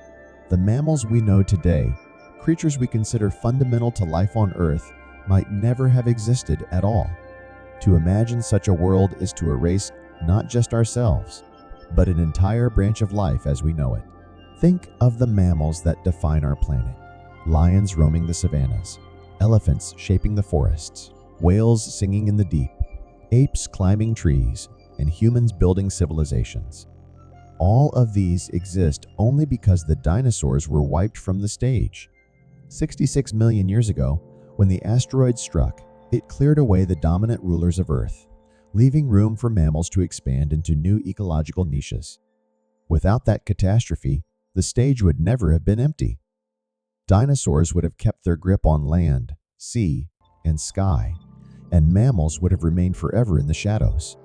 The mammals we know today, creatures we consider fundamental to life on Earth, might never have existed at all. To imagine such a world is to erase not just ourselves, but an entire branch of life as we know it. Think of the mammals that define our planet: lions roaming the savannas, elephants shaping the forests, whales singing in the deep, apes climbing trees, and humans building civilizations. All of these exist only because the dinosaurs were wiped from the stage. 66 million years ago, when the asteroid struck, it cleared away the dominant rulers of Earth, leaving room for mammals to expand into new ecological niches. Without that catastrophe, the stage would never have been empty. Dinosaurs would have kept their grip on land, sea, and sky, and mammals would have remained forever in the shadows.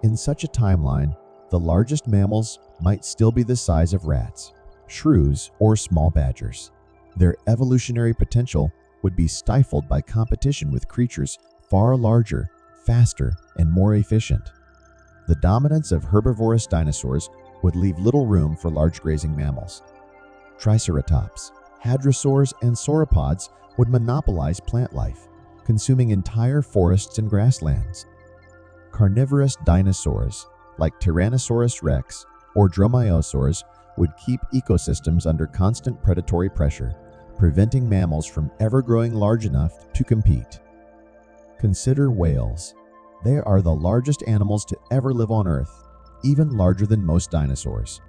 In such a timeline, the largest mammals might still be the size of rats, shrews, or small badgers. Their evolutionary potential would be stifled by competition with creatures far larger, faster, and more efficient. The dominance of herbivorous dinosaurs would leave little room for large grazing mammals. Triceratops, hadrosaurs, and sauropods would monopolize plant life, consuming entire forests and grasslands. Carnivorous dinosaurs, like Tyrannosaurus rex or Dromaeosaurs, would keep ecosystems under constant predatory pressure, preventing mammals from ever growing large enough to compete. Consider whales. They are the largest animals to ever live on Earth, even larger than most dinosaurs.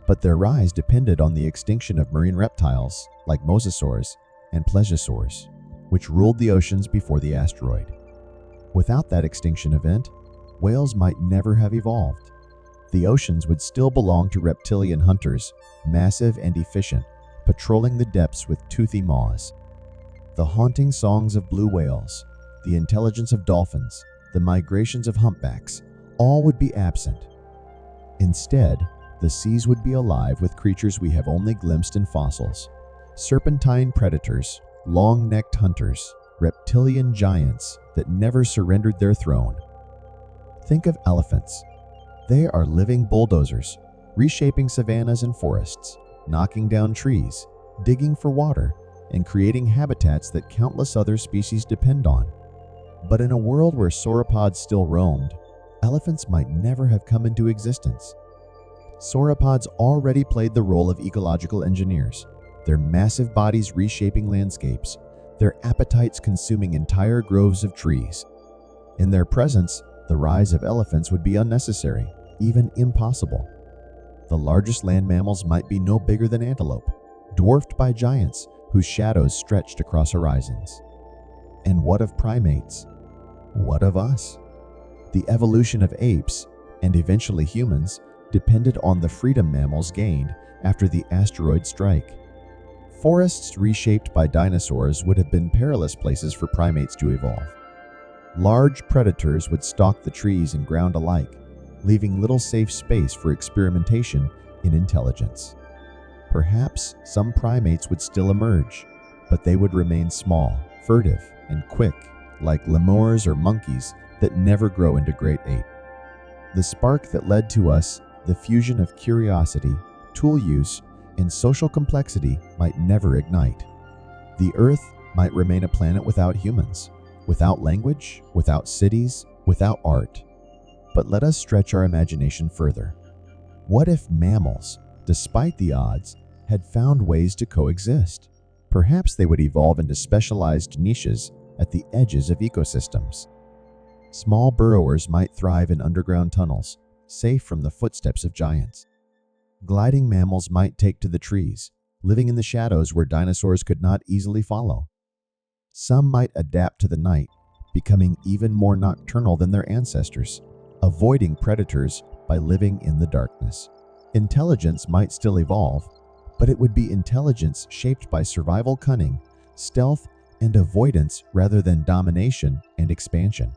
But their rise depended on the extinction of marine reptiles like mosasaurs and plesiosaurs, which ruled the oceans before the asteroid. Without that extinction event, whales might never have evolved. The oceans would still belong to reptilian hunters, massive and efficient, patrolling the depths with toothy maws. The haunting songs of blue whales, the intelligence of dolphins, the migrations of humpbacks, all would be absent. Instead, the seas would be alive with creatures we have only glimpsed in fossils: serpentine predators, long-necked hunters, reptilian giants that never surrendered their throne. Think of elephants. They are living bulldozers, reshaping savannas and forests, knocking down trees, digging for water, and creating habitats that countless other species depend on. But in a world where sauropods still roamed, elephants might never have come into existence. Sauropods already played the role of ecological engineers, their massive bodies reshaping landscapes, their appetites consuming entire groves of trees. In their presence, the rise of elephants would be unnecessary, even impossible. The largest land mammals might be no bigger than antelope, dwarfed by giants whose shadows stretched across horizons. And what of primates? What of us? The evolution of apes, and eventually humans, depended on the freedom mammals gained after the asteroid strike. Forests reshaped by dinosaurs would have been perilous places for primates to evolve. Large predators would stalk the trees and ground alike, leaving little safe space for experimentation in intelligence. Perhaps some primates would still emerge, but they would remain small, furtive, and quick, like lemurs or monkeys that never grow into great ape. The spark that led to us, the fusion of curiosity, tool use, and social complexity, might never ignite. The Earth might remain a planet without humans, without language, without cities, without art. But let us stretch our imagination further. What if mammals, despite the odds, had found ways to coexist? Perhaps they would evolve into specialized niches at the edges of ecosystems. Small burrowers might thrive in underground tunnels, safe from the footsteps of giants. Gliding mammals might take to the trees, living in the shadows where dinosaurs could not easily follow. Some might adapt to the night, becoming even more nocturnal than their ancestors, avoiding predators by living in the darkness. Intelligence might still evolve, but it would be intelligence shaped by survival cunning, stealth, and avoidance rather than domination and expansion.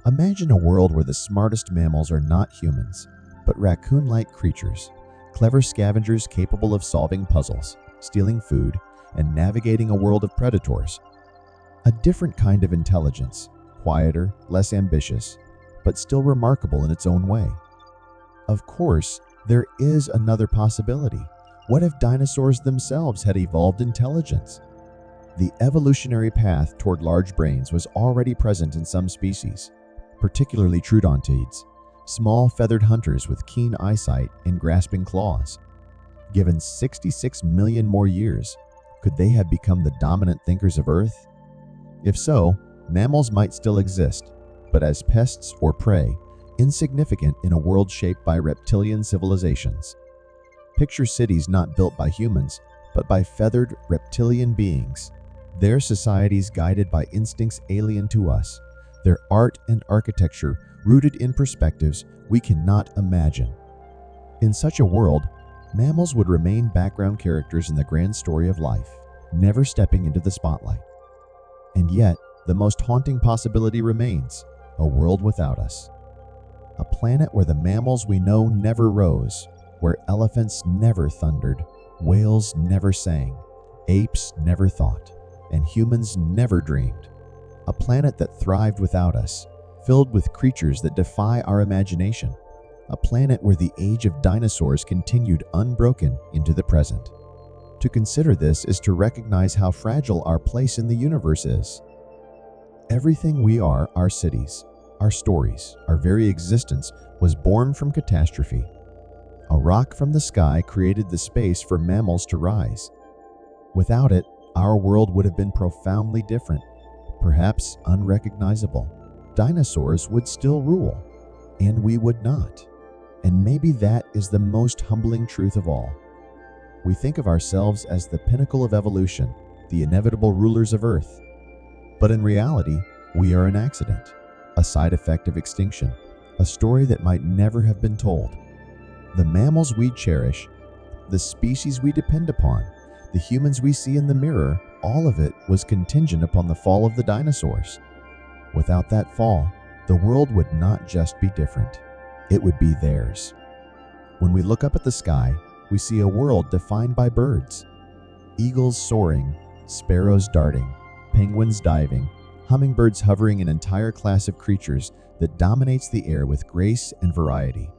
Imagine a world where the smartest mammals are not humans, but raccoon-like creatures, clever scavengers capable of solving puzzles, stealing food, and navigating a world of predators. A different kind of intelligence, quieter, less ambitious, but still remarkable in its own way. Of course, there is another possibility. What if dinosaurs themselves had evolved intelligence? The evolutionary path toward large brains was already present in some species, particularly troodontids, small feathered hunters with keen eyesight and grasping claws. Given 66 million more years, could they have become the dominant thinkers of Earth? If so, mammals might still exist, but as pests or prey, insignificant in a world shaped by reptilian civilizations. Picture cities not built by humans, but by feathered reptilian beings, their societies guided by instincts alien to us, their art and architecture rooted in perspectives we cannot imagine. In such a world, mammals would remain background characters in the grand story of life, never stepping into the spotlight. And yet, the most haunting possibility remains: a world without us. A planet where the mammals we know never rose, where elephants never thundered, whales never sang, apes never thought, and humans never dreamed. A planet that thrived without us, filled with creatures that defy our imagination. A planet where the age of dinosaurs continued unbroken into the present. To consider this is to recognize how fragile our place in the universe is. Everything we are, our cities, our stories, our very existence, was born from catastrophe. A rock from the sky created the space for mammals to rise. Without it, our world would have been profoundly different, perhaps unrecognizable. Dinosaurs would still rule, and we would not. And maybe that is the most humbling truth of all. We think of ourselves as the pinnacle of evolution, the inevitable rulers of Earth. But in reality, we are an accident, a side effect of extinction, a story that might never have been told. The mammals we cherish, the species we depend upon, the humans we see in the mirror, all of it was contingent upon the fall of the dinosaurs. Without that fall, the world would not just be different, it would be theirs. When we look up at the sky, we see a world defined by birds. Eagles soaring, sparrows darting, penguins diving, hummingbirds hovering, an entire class of creatures that dominates the air with grace and variety.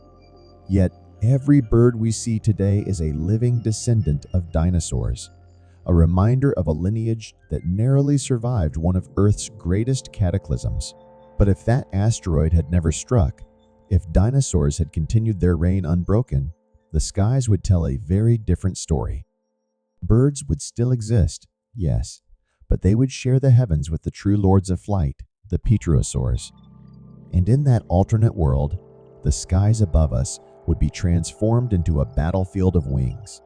Yet, every bird we see today is a living descendant of dinosaurs, a reminder of a lineage that narrowly survived one of Earth's greatest cataclysms. But if that asteroid had never struck, if dinosaurs had continued their reign unbroken, the skies would tell a very different story. Birds would still exist, yes, but they would share the heavens with the true lords of flight, the pterosaurs. And in that alternate world, the skies above us would be transformed into a battlefield of wings.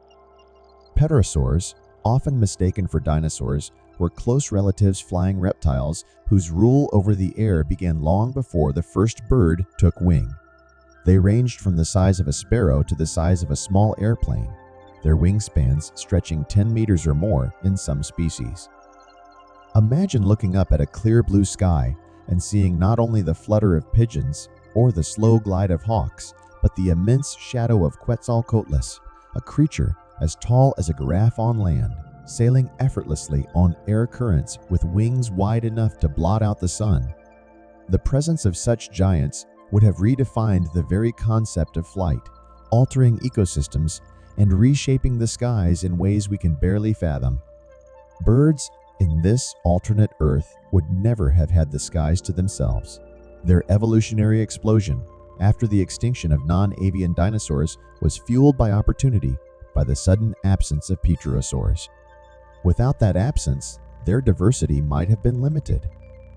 Pterosaurs, often mistaken for dinosaurs, were close relatives, flying reptiles whose rule over the air began long before the first bird took wing. They ranged from the size of a sparrow to the size of a small airplane, their wingspans stretching 10 meters or more in some species. Imagine looking up at a clear blue sky and seeing not only the flutter of pigeons or the slow glide of hawks, but the immense shadow of Quetzalcoatlus, a creature as tall as a giraffe on land, sailing effortlessly on air currents with wings wide enough to blot out the sun. The presence of such giants would have redefined the very concept of flight, altering ecosystems and reshaping the skies in ways we can barely fathom. Birds in this alternate Earth would never have had the skies to themselves. Their evolutionary explosion after the extinction of non-avian dinosaurs was fueled by opportunity, by the sudden absence of pterosaurs. Without that absence, their diversity might have been limited.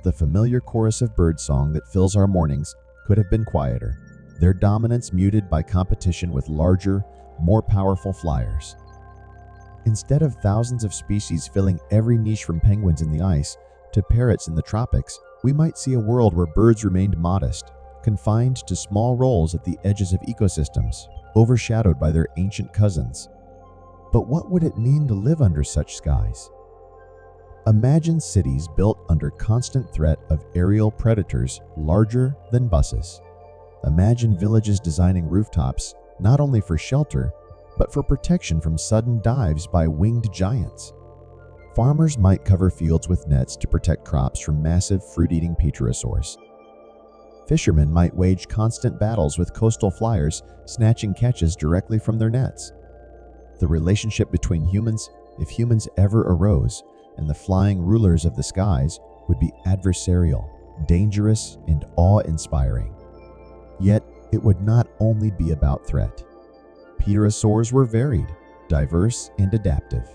The familiar chorus of birdsong that fills our mornings could have been quieter, their dominance muted by competition with larger, more powerful flyers. Instead of thousands of species filling every niche from penguins in the ice to parrots in the tropics, we might see a world where birds remained modest, confined to small roles at the edges of ecosystems, overshadowed by their ancient cousins. But what would it mean to live under such skies? Imagine cities built under constant threat of aerial predators larger than buses. Imagine villages designing rooftops not only for shelter, but for protection from sudden dives by winged giants. Farmers might cover fields with nets to protect crops from massive fruit-eating pterosaurs. Fishermen might wage constant battles with coastal flyers, snatching catches directly from their nets. The relationship between humans, if humans ever arose, and the flying rulers of the skies would be adversarial, dangerous, and awe-inspiring. Yet, it would not only be about threat. Pterosaurs were varied, diverse, and adaptive.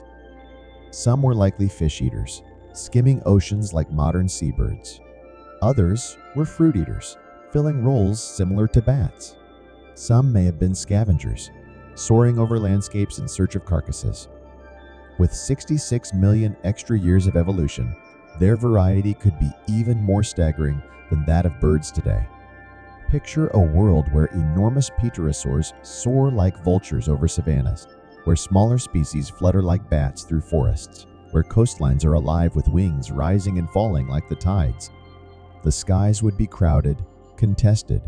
Some were likely fish eaters, skimming oceans like modern seabirds. Others were fruit eaters, filling roles similar to bats. Some may have been scavengers, soaring over landscapes in search of carcasses. With 66 million extra years of evolution, their variety could be even more staggering than that of birds today. Picture a world where enormous pterosaurs soar like vultures over savannas, where smaller species flutter like bats through forests, where coastlines are alive with wings rising and falling like the tides. The skies would be crowded, contested,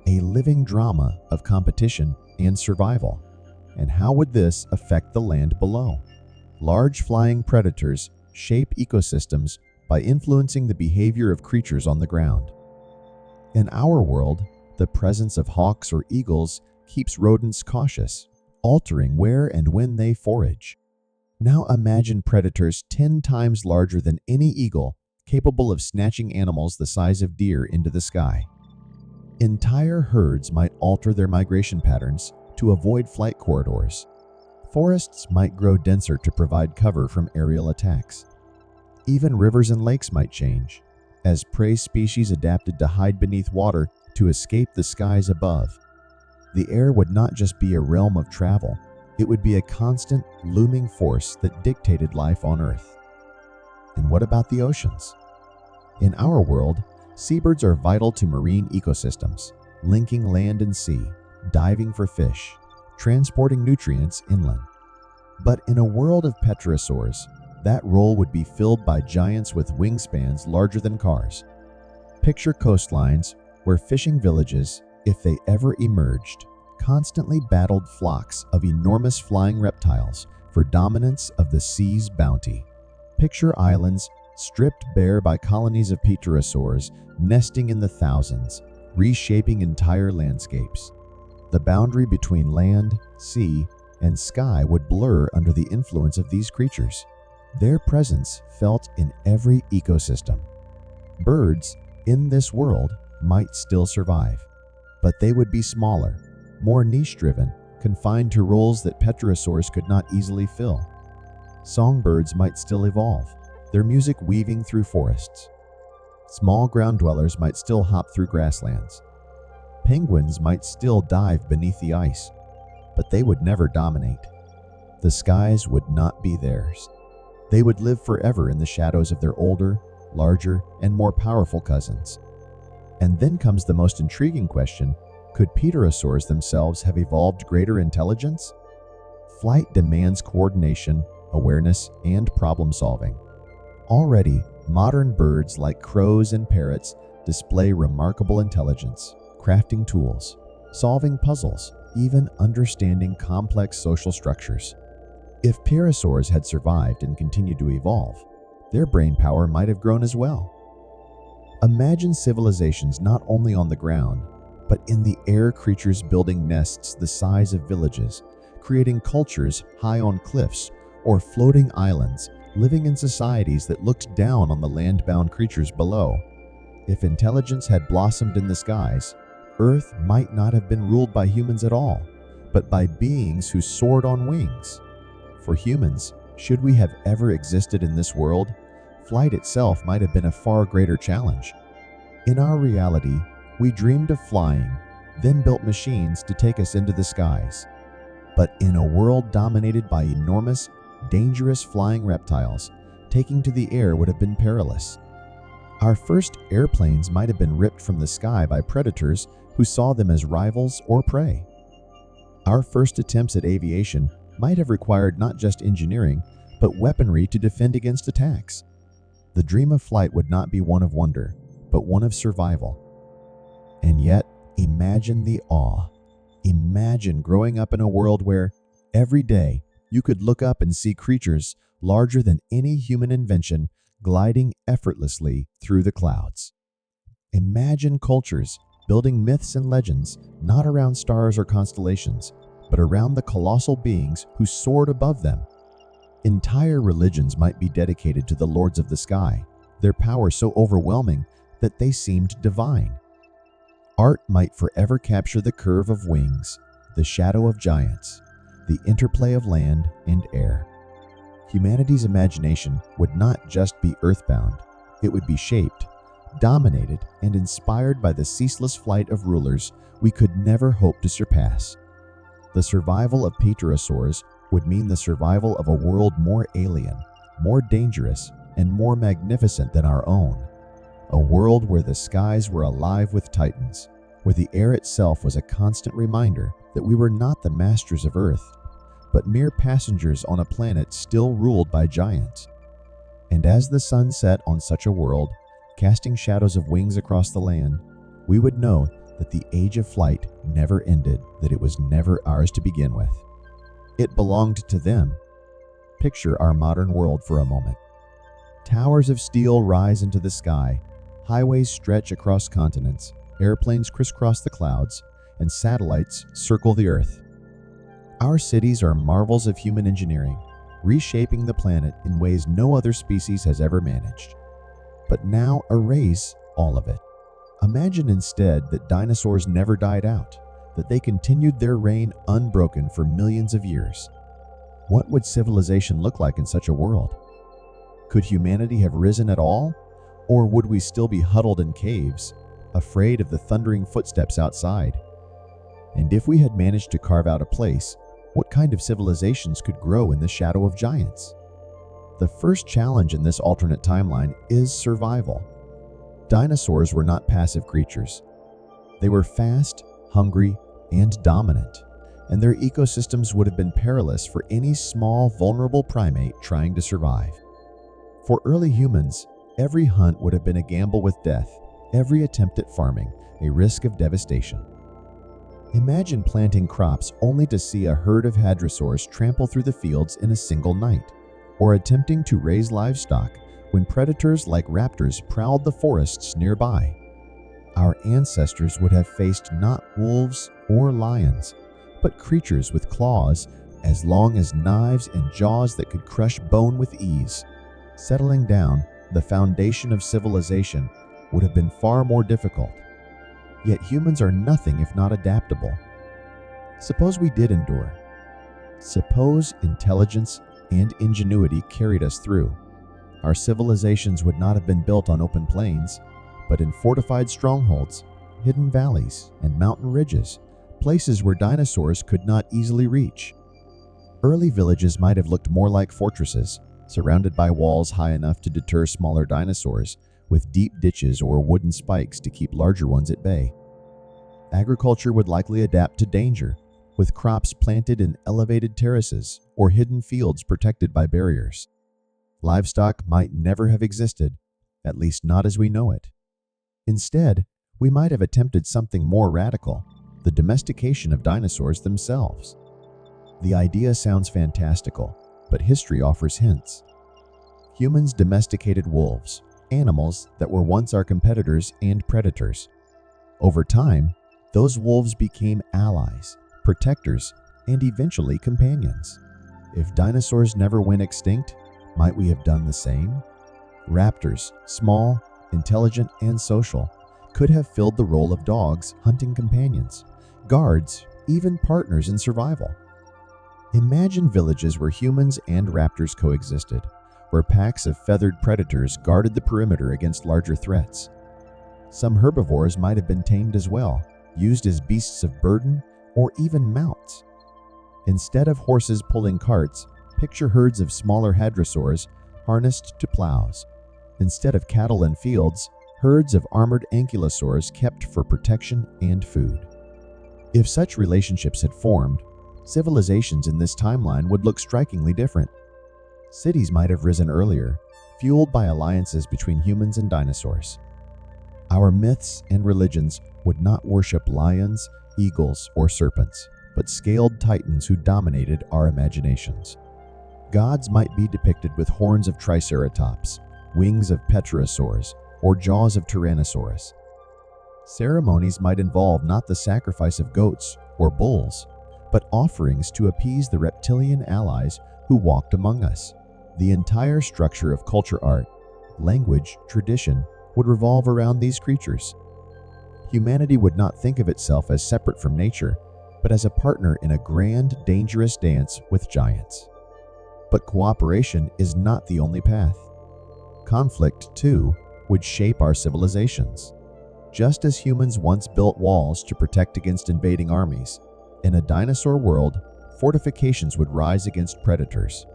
a living drama of competition and survival. And how would this affect the land below? Large flying predators shape ecosystems by influencing the behavior of creatures on the ground. In our world, the presence of hawks or eagles keeps rodents cautious, altering where and when they forage. Now imagine predators 10 times larger than any eagle, capable of snatching animals the size of deer into the sky. Entire herds might alter their migration patterns to avoid flight corridors. Forests might grow denser to provide cover from aerial attacks. Even rivers and lakes might change, as prey species adapted to hide beneath water to escape the skies above. The air would not just be a realm of travel, it would be a constant, looming force that dictated life on Earth. And what about the oceans? In our world, seabirds are vital to marine ecosystems, linking land and sea, diving for fish, transporting nutrients inland. But in a world of pterosaurs, that role would be filled by giants with wingspans larger than cars. Picture coastlines where fishing villages, if they ever emerged, constantly battled flocks of enormous flying reptiles for dominance of the sea's bounty. Picture islands stripped bare by colonies of pterosaurs nesting in the thousands, reshaping entire landscapes. The boundary between land, sea, and sky would blur under the influence of these creatures, their presence felt in every ecosystem. Birds in this world might still survive, but they would be smaller, more niche-driven, confined to roles that pterosaurs could not easily fill. Songbirds might still evolve, their music weaving through forests. Small ground dwellers might still hop through grasslands. Penguins might still dive beneath the ice, but they would never dominate. The skies would not be theirs. They would live forever in the shadows of their older, larger, and more powerful cousins. And then comes the most intriguing question: could pterosaurs themselves have evolved greater intelligence? Flight demands coordination, awareness, and problem-solving. Already, modern birds like crows and parrots display remarkable intelligence, crafting tools, solving puzzles, even understanding complex social structures. If pterosaurs had survived and continued to evolve, their brain power might have grown as well. Imagine civilizations not only on the ground, but in the air, creatures building nests the size of villages, creating cultures high on cliffs or floating islands, living in societies that looked down on the land-bound creatures below. If intelligence had blossomed in the skies, Earth might not have been ruled by humans at all, but by beings who soared on wings. For humans, should we have ever existed in this world, flight itself might have been a far greater challenge. In our reality, we dreamed of flying, then built machines to take us into the skies. But in a world dominated by enormous, dangerous flying reptiles, taking to the air would have been perilous. Our first airplanes might have been ripped from the sky by predators who saw them as rivals or prey. Our first attempts at aviation might have required not just engineering, but weaponry to defend against attacks. The dream of flight would not be one of wonder, but one of survival. And yet, imagine the awe. Imagine growing up in a world where, every day, you could look up and see creatures larger than any human invention gliding effortlessly through the clouds. Imagine cultures building myths and legends not around stars or constellations, but around the colossal beings who soared above them. Entire religions might be dedicated to the lords of the sky, their power so overwhelming that they seemed divine. Art might forever capture the curve of wings, the shadow of giants, the interplay of land and air. Humanity's imagination would not just be earthbound, it would be shaped, dominated, and inspired by the ceaseless flight of rulers we could never hope to surpass. The survival of pterosaurs would mean the survival of a world more alien, more dangerous, and more magnificent than our own. A world where the skies were alive with titans, where the air itself was a constant reminder that we were not the masters of Earth, but mere passengers on a planet still ruled by giants. And as the sun set on such a world, casting shadows of wings across the land, we would know that the age of flight never ended, that it was never ours to begin with. It belonged to them. Picture our modern world for a moment. Towers of steel rise into the sky, highways stretch across continents, airplanes crisscross the clouds, and satellites circle the Earth. Our cities are marvels of human engineering, reshaping the planet in ways no other species has ever managed. But now erase all of it. Imagine instead that dinosaurs never died out, that they continued their reign unbroken for millions of years. What would civilization look like in such a world? Could humanity have risen at all? Or would we still be huddled in caves, afraid of the thundering footsteps outside? And if we had managed to carve out a place, what kind of civilizations could grow in the shadow of giants? The first challenge in this alternate timeline is survival. Dinosaurs were not passive creatures. They were fast, hungry, and dominant, and their ecosystems would have been perilous for any small, vulnerable primate trying to survive. For early humans, every hunt would have been a gamble with death, every attempt at farming a risk of devastation. Imagine planting crops only to see a herd of hadrosaurs trample through the fields in a single night, or attempting to raise livestock when predators like raptors prowled the forests nearby. Our ancestors would have faced not wolves or lions, but creatures with claws as long as knives and jaws that could crush bone with ease. Settling down, the foundation of civilization would have been far more difficult. Yet humans are nothing if not adaptable. Suppose we did endure. Suppose intelligence and ingenuity carried us through. Our civilizations would not have been built on open plains, but in fortified strongholds, hidden valleys, and mountain ridges, places where dinosaurs could not easily reach. Early villages might have looked more like fortresses, surrounded by walls high enough to deter smaller dinosaurs, with deep ditches or wooden spikes to keep larger ones at bay. Agriculture would likely adapt to danger, with crops planted in elevated terraces or hidden fields protected by barriers. Livestock might never have existed, at least not as we know it. Instead, we might have attempted something more radical, the domestication of dinosaurs themselves. The idea sounds fantastical, but history offers hints. Humans domesticated wolves, animals that were once our competitors and predators. Over time, those wolves became allies, protectors, and eventually companions. If dinosaurs never went extinct, might we have done the same? Raptors, small, intelligent, and social, could have filled the role of dogs, hunting companions, guards, even partners in survival. Imagine villages where humans and raptors coexisted, where packs of feathered predators guarded the perimeter against larger threats. Some herbivores might have been tamed as well, used as beasts of burden or even mounts. Instead of horses pulling carts, picture herds of smaller hadrosaurs harnessed to plows. Instead of cattle in fields, herds of armored ankylosaurs kept for protection and food. If such relationships had formed, civilizations in this timeline would look strikingly different. Cities might have risen earlier, fueled by alliances between humans and dinosaurs. Our myths and religions would not worship lions, eagles, or serpents, but scaled titans who dominated our imaginations. Gods might be depicted with horns of triceratops, wings of pterosaurs, or jaws of tyrannosaurus. Ceremonies might involve not the sacrifice of goats or bulls, but offerings to appease the reptilian allies who walked among us. The entire structure of culture, art, language, tradition would revolve around these creatures. Humanity would not think of itself as separate from nature, but as a partner in a grand, dangerous dance with giants. But cooperation is not the only path. Conflict, too, would shape our civilizations. Just as humans once built walls to protect against invading armies, in a dinosaur world, fortifications would rise against predators.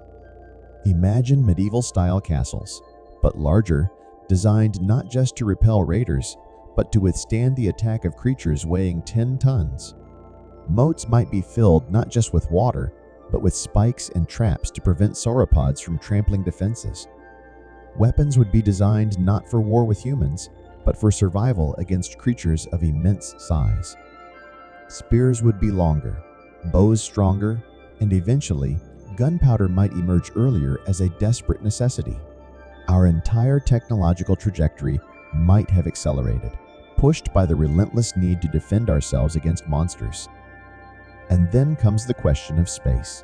Imagine medieval-style castles, but larger, designed not just to repel raiders, but to withstand the attack of creatures weighing 10 tons. Moats might be filled not just with water, but with spikes and traps to prevent sauropods from trampling defenses. Weapons would be designed not for war with humans, but for survival against creatures of immense size. Spears would be longer, bows stronger, and eventually, gunpowder might emerge earlier as a desperate necessity. Our entire technological trajectory might have accelerated, pushed by the relentless need to defend ourselves against monsters. And then comes the question of space.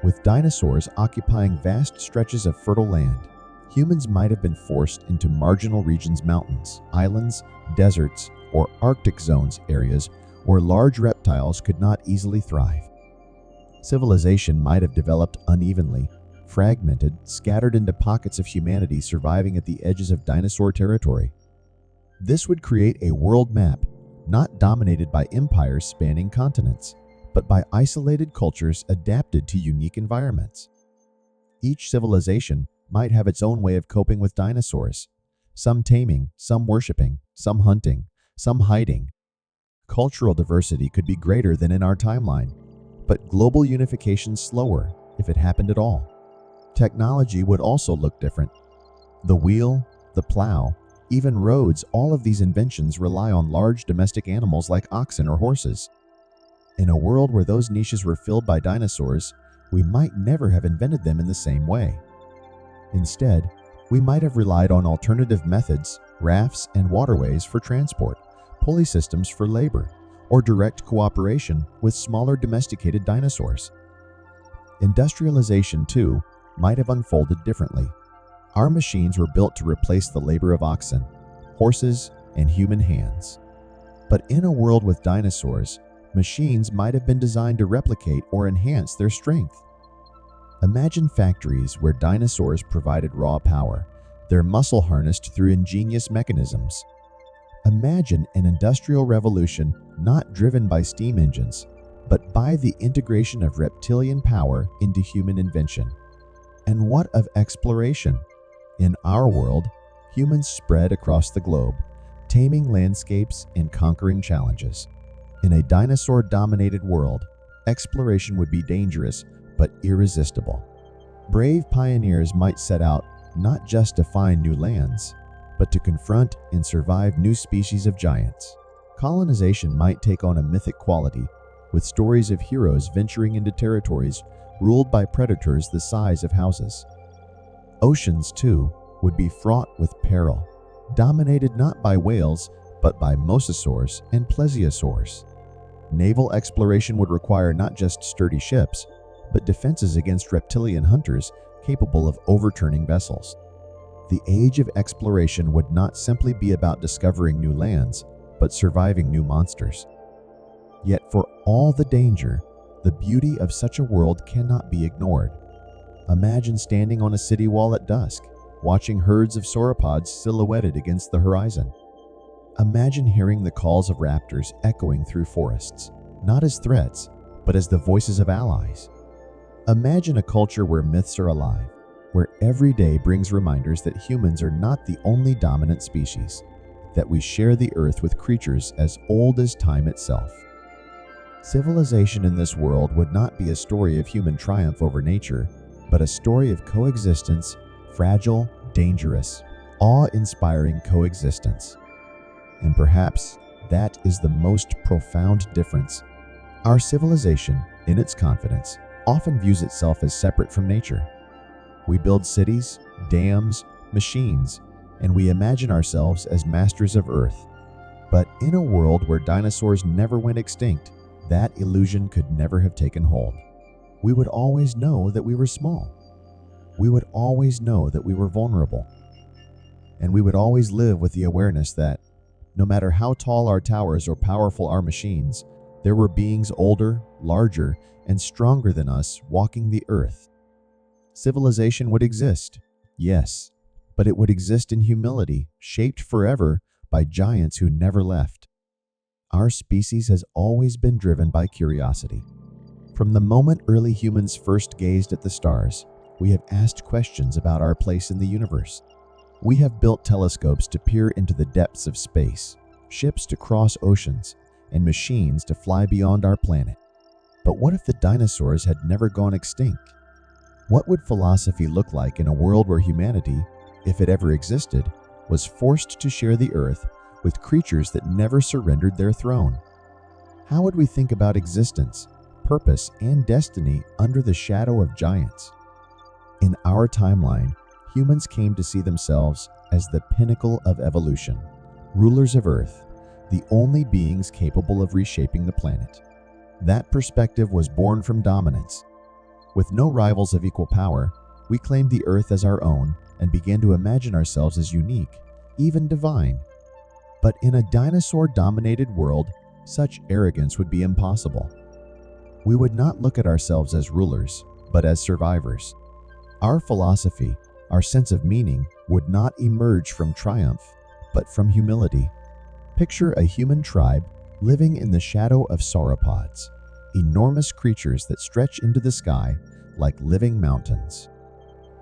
With dinosaurs occupying vast stretches of fertile land, humans might have been forced into marginal regions, mountains, islands, deserts, or Arctic zones, areas where large reptiles could not easily thrive. Civilization might have developed unevenly, fragmented, scattered into pockets of humanity surviving at the edges of dinosaur territory. This would create a world map not dominated by empires spanning continents, but by isolated cultures adapted to unique environments. Each civilization might have its own way of coping with dinosaurs, some taming, some worshiping, some hunting, some hiding. Cultural diversity could be greater than in our timeline, but global unification slower if it happened at all. Technology would also look different. The wheel, the plow, even roads, all of these inventions rely on large domestic animals like oxen or horses. In a world where those niches were filled by dinosaurs, we might never have invented them in the same way. Instead, we might have relied on alternative methods, rafts and waterways for transport, pulley systems for labor, or direct cooperation with smaller domesticated dinosaurs. Industrialization, too, might have unfolded differently. Our machines were built to replace the labor of oxen, horses, and human hands. But in a world with dinosaurs, machines might have been designed to replicate or enhance their strength. Imagine factories where dinosaurs provided raw power, their muscle harnessed through ingenious mechanisms. Imagine an industrial revolution not driven by steam engines, but by the integration of reptilian power into human invention. And what of exploration? In our world, humans spread across the globe, taming landscapes and conquering challenges. In a dinosaur-dominated world, exploration would be dangerous but irresistible. Brave pioneers might set out not just to find new lands, but to confront and survive new species of giants. Colonization might take on a mythic quality, with stories of heroes venturing into territories ruled by predators the size of houses. Oceans, too, would be fraught with peril, dominated not by whales, but by mosasaurs and plesiosaurs. Naval exploration would require not just sturdy ships, but defenses against reptilian hunters capable of overturning vessels. The age of exploration would not simply be about discovering new lands, but surviving new monsters. Yet for all the danger, the beauty of such a world cannot be ignored. Imagine standing on a city wall at dusk, watching herds of sauropods silhouetted against the horizon. Imagine hearing the calls of raptors echoing through forests, not as threats, but as the voices of allies. Imagine a culture where myths are alive, where every day brings reminders that humans are not the only dominant species, that we share the earth with creatures as old as time itself. Civilization in this world would not be a story of human triumph over nature, but a story of coexistence, fragile, dangerous, awe-inspiring coexistence. And perhaps that is the most profound difference. Our civilization, in its confidence, often views itself as separate from nature. We build cities, dams, machines, and we imagine ourselves as masters of Earth. But in a world where dinosaurs never went extinct, that illusion could never have taken hold. We would always know that we were small. We would always know that we were vulnerable. And we would always live with the awareness that, no matter how tall our towers or powerful our machines, there were beings older, larger, and stronger than us walking the earth. Civilization would exist, yes, but it would exist in humility, shaped forever by giants who never left. Our species has always been driven by curiosity. From the moment early humans first gazed at the stars, we have asked questions about our place in the universe. We have built telescopes to peer into the depths of space, ships to cross oceans, and machines to fly beyond our planet. But what if the dinosaurs had never gone extinct? What would philosophy look like in a world where humanity, if it ever existed, was forced to share the earth with creatures that never surrendered their throne? How would we think about existence, purpose, and destiny under the shadow of giants? In our timeline, humans came to see themselves as the pinnacle of evolution, rulers of Earth, the only beings capable of reshaping the planet. That perspective was born from dominance. With no rivals of equal power, we claimed the Earth as our own and began to imagine ourselves as unique, even divine. But in a dinosaur-dominated world, such arrogance would be impossible. We would not look at ourselves as rulers, but as survivors. Our philosophy, our sense of meaning, would not emerge from triumph, but from humility. Picture a human tribe living in the shadow of sauropods, enormous creatures that stretch into the sky like living mountains.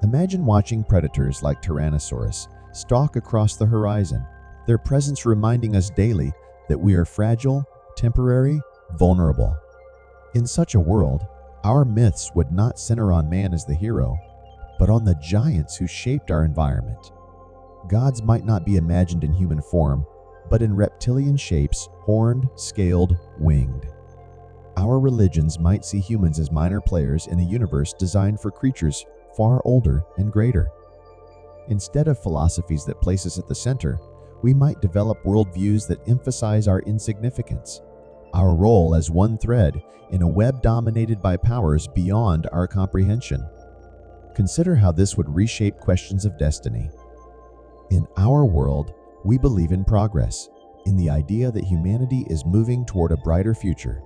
Imagine watching predators like Tyrannosaurus stalk across the horizon, their presence reminding us daily that we are fragile, temporary, vulnerable. In such a world, our myths would not center on man as the hero, but on the giants who shaped our environment. Gods might not be imagined in human form, but in reptilian shapes, horned, scaled, winged. Our religions might see humans as minor players in a universe designed for creatures far older and greater. Instead of philosophies that place us at the center, we might develop worldviews that emphasize our insignificance, our role as one thread in a web dominated by powers beyond our comprehension. Consider how this would reshape questions of destiny. In our world, we believe in progress, in the idea that humanity is moving toward a brighter future.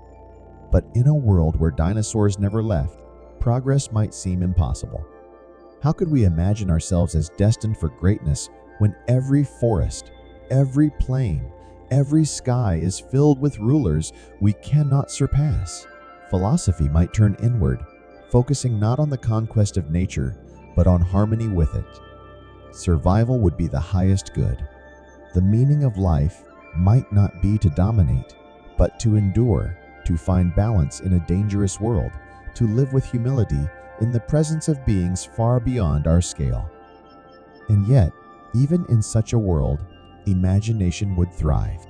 But in a world where dinosaurs never left, progress might seem impossible. How could we imagine ourselves as destined for greatness when every forest, every plain, every sky is filled with rulers we cannot surpass? Philosophy might turn inward, focusing not on the conquest of nature, but on harmony with it. Survival would be the highest good. The meaning of life might not be to dominate, but to endure, to find balance in a dangerous world, to live with humility in the presence of beings far beyond our scale. And yet, even in such a world, imagination would thrive.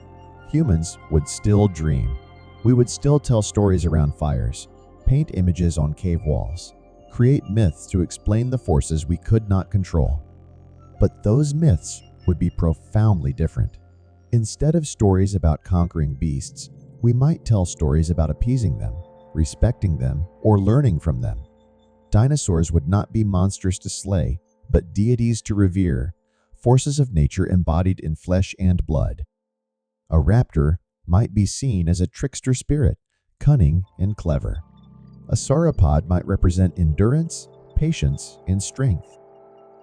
Humans would still dream. We would still tell stories around fires, paint images on cave walls, create myths to explain the forces we could not control. But those myths would be profoundly different. Instead of stories about conquering beasts, we might tell stories about appeasing them, respecting them, or learning from them. Dinosaurs would not be monsters to slay, but deities to revere, forces of nature embodied in flesh and blood. A raptor might be seen as a trickster spirit, cunning and clever. A sauropod might represent endurance, patience, and strength.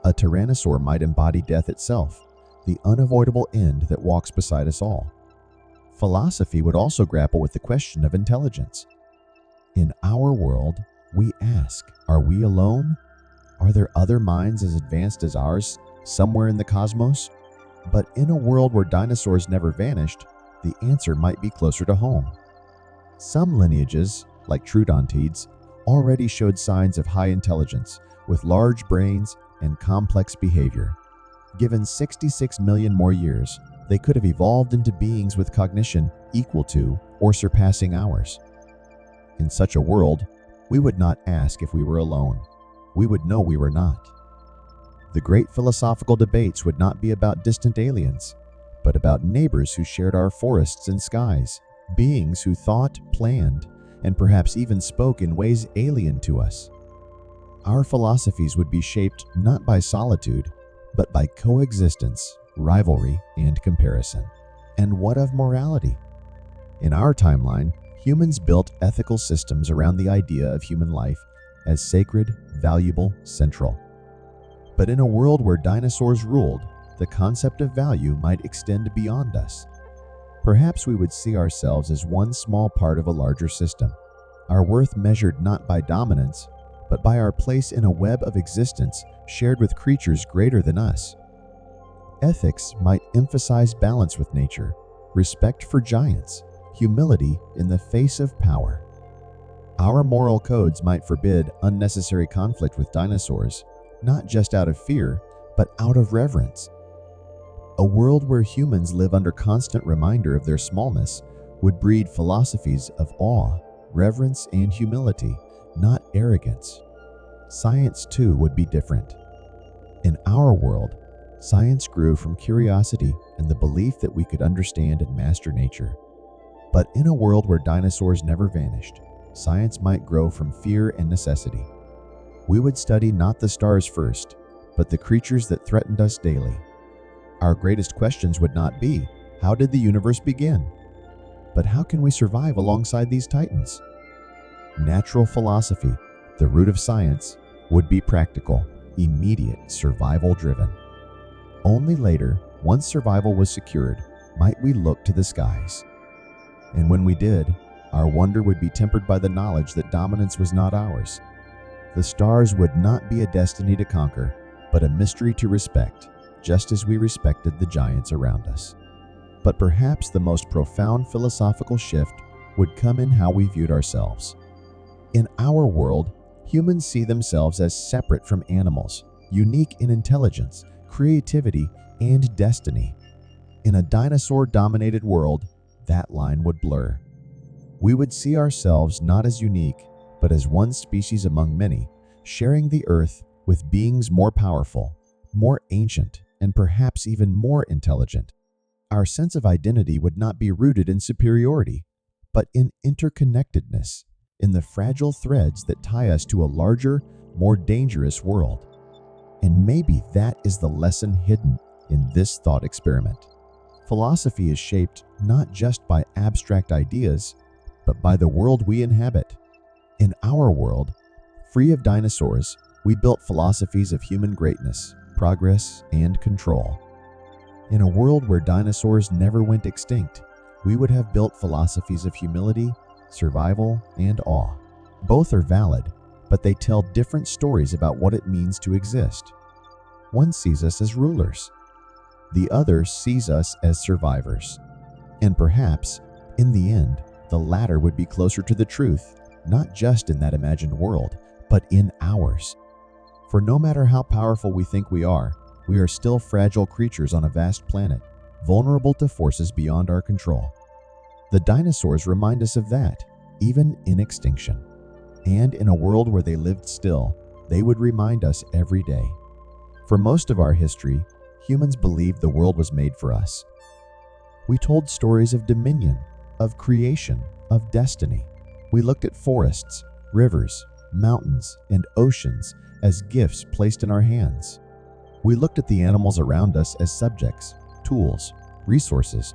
A tyrannosaur might embody death itself, the unavoidable end that walks beside us all. Philosophy would also grapple with the question of intelligence. In our world, we ask, are we alone? Are there other minds as advanced as ours somewhere in the cosmos? But in a world where dinosaurs never vanished, the answer might be closer to home. Some lineages, like troodontids, already showed signs of high intelligence, with large brains and complex behavior. Given 66 million more years, they could have evolved into beings with cognition equal to or surpassing ours. In such a world, we would not ask if we were alone. We would know we were not. The great philosophical debates would not be about distant aliens, but about neighbors who shared our forests and skies, beings who thought, planned, and perhaps even spoke in ways alien to us. Our philosophies would be shaped not by solitude, but by coexistence, rivalry, and comparison. And what of morality? In our timeline, humans built ethical systems around the idea of human life as sacred, valuable, central. But in a world where dinosaurs ruled, the concept of value might extend beyond us. Perhaps we would see ourselves as one small part of a larger system, our worth measured not by dominance, but by our place in a web of existence shared with creatures greater than us. Ethics might emphasize balance with nature, respect for giants, humility in the face of power. Our moral codes might forbid unnecessary conflict with dinosaurs, not just out of fear, but out of reverence. A world where humans live under constant reminder of their smallness would breed philosophies of awe, reverence, and humility, not arrogance. Science, too, would be different. In our world, science grew from curiosity and the belief that we could understand and master nature. But in a world where dinosaurs never vanished, science might grow from fear and necessity. We would study not the stars first, but the creatures that threatened us daily. Our greatest questions would not be, how did the universe begin? But how can we survive alongside these titans? Natural philosophy, the root of science, would be practical, immediate, survival-driven. Only later, once survival was secured, might we look to the skies. And when we did, our wonder would be tempered by the knowledge that dominance was not ours. The stars would not be a destiny to conquer, but a mystery to respect, just as we respected the giants around us. But perhaps the most profound philosophical shift would come in how we viewed ourselves. In our world, humans see themselves as separate from animals, unique in intelligence, creativity, and destiny. In a dinosaur-dominated world, that line would blur. We would see ourselves not as unique, but as one species among many, sharing the earth with beings more powerful, more ancient, and perhaps even more intelligent. Our sense of identity would not be rooted in superiority, but in interconnectedness, in the fragile threads that tie us to a larger, more dangerous world. And maybe that is the lesson hidden in this thought experiment. Philosophy is shaped not just by abstract ideas, but by the world we inhabit. In our world, free of dinosaurs, we built philosophies of human greatness, progress, and control. In a world where dinosaurs never went extinct, we would have built philosophies of humility, survival, and awe. Both are valid, but they tell different stories about what it means to exist. One sees us as rulers. The other sees us as survivors. And perhaps, in the end, the latter would be closer to the truth, not just in that imagined world, but in ours. For no matter how powerful we think we are still fragile creatures on a vast planet, vulnerable to forces beyond our control. The dinosaurs remind us of that, even in extinction. And in a world where they lived still, they would remind us every day. For most of our history, humans believed the world was made for us. We told stories of dominion, of creation, of destiny. We looked at forests, rivers, mountains, and oceans as gifts placed in our hands. We looked at the animals around us as subjects, tools, resources.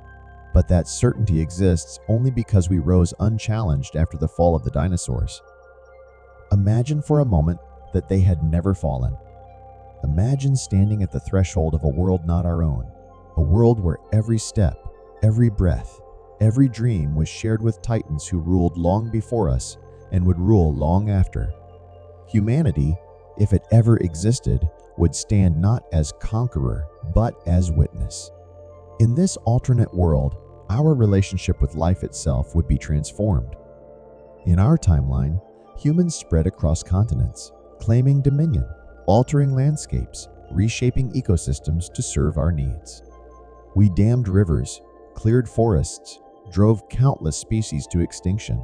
But that certainty exists only because we rose unchallenged after the fall of the dinosaurs. Imagine for a moment that they had never fallen. Imagine standing at the threshold of a world not our own, a world where every step, every breath, every dream was shared with titans who ruled long before us and would rule long after. Humanity, if it ever existed, would stand not as conqueror, but as witness. In this alternate world, our relationship with life itself would be transformed. In our timeline, humans spread across continents, claiming dominion, altering landscapes, reshaping ecosystems to serve our needs. We dammed rivers, cleared forests, drove countless species to extinction.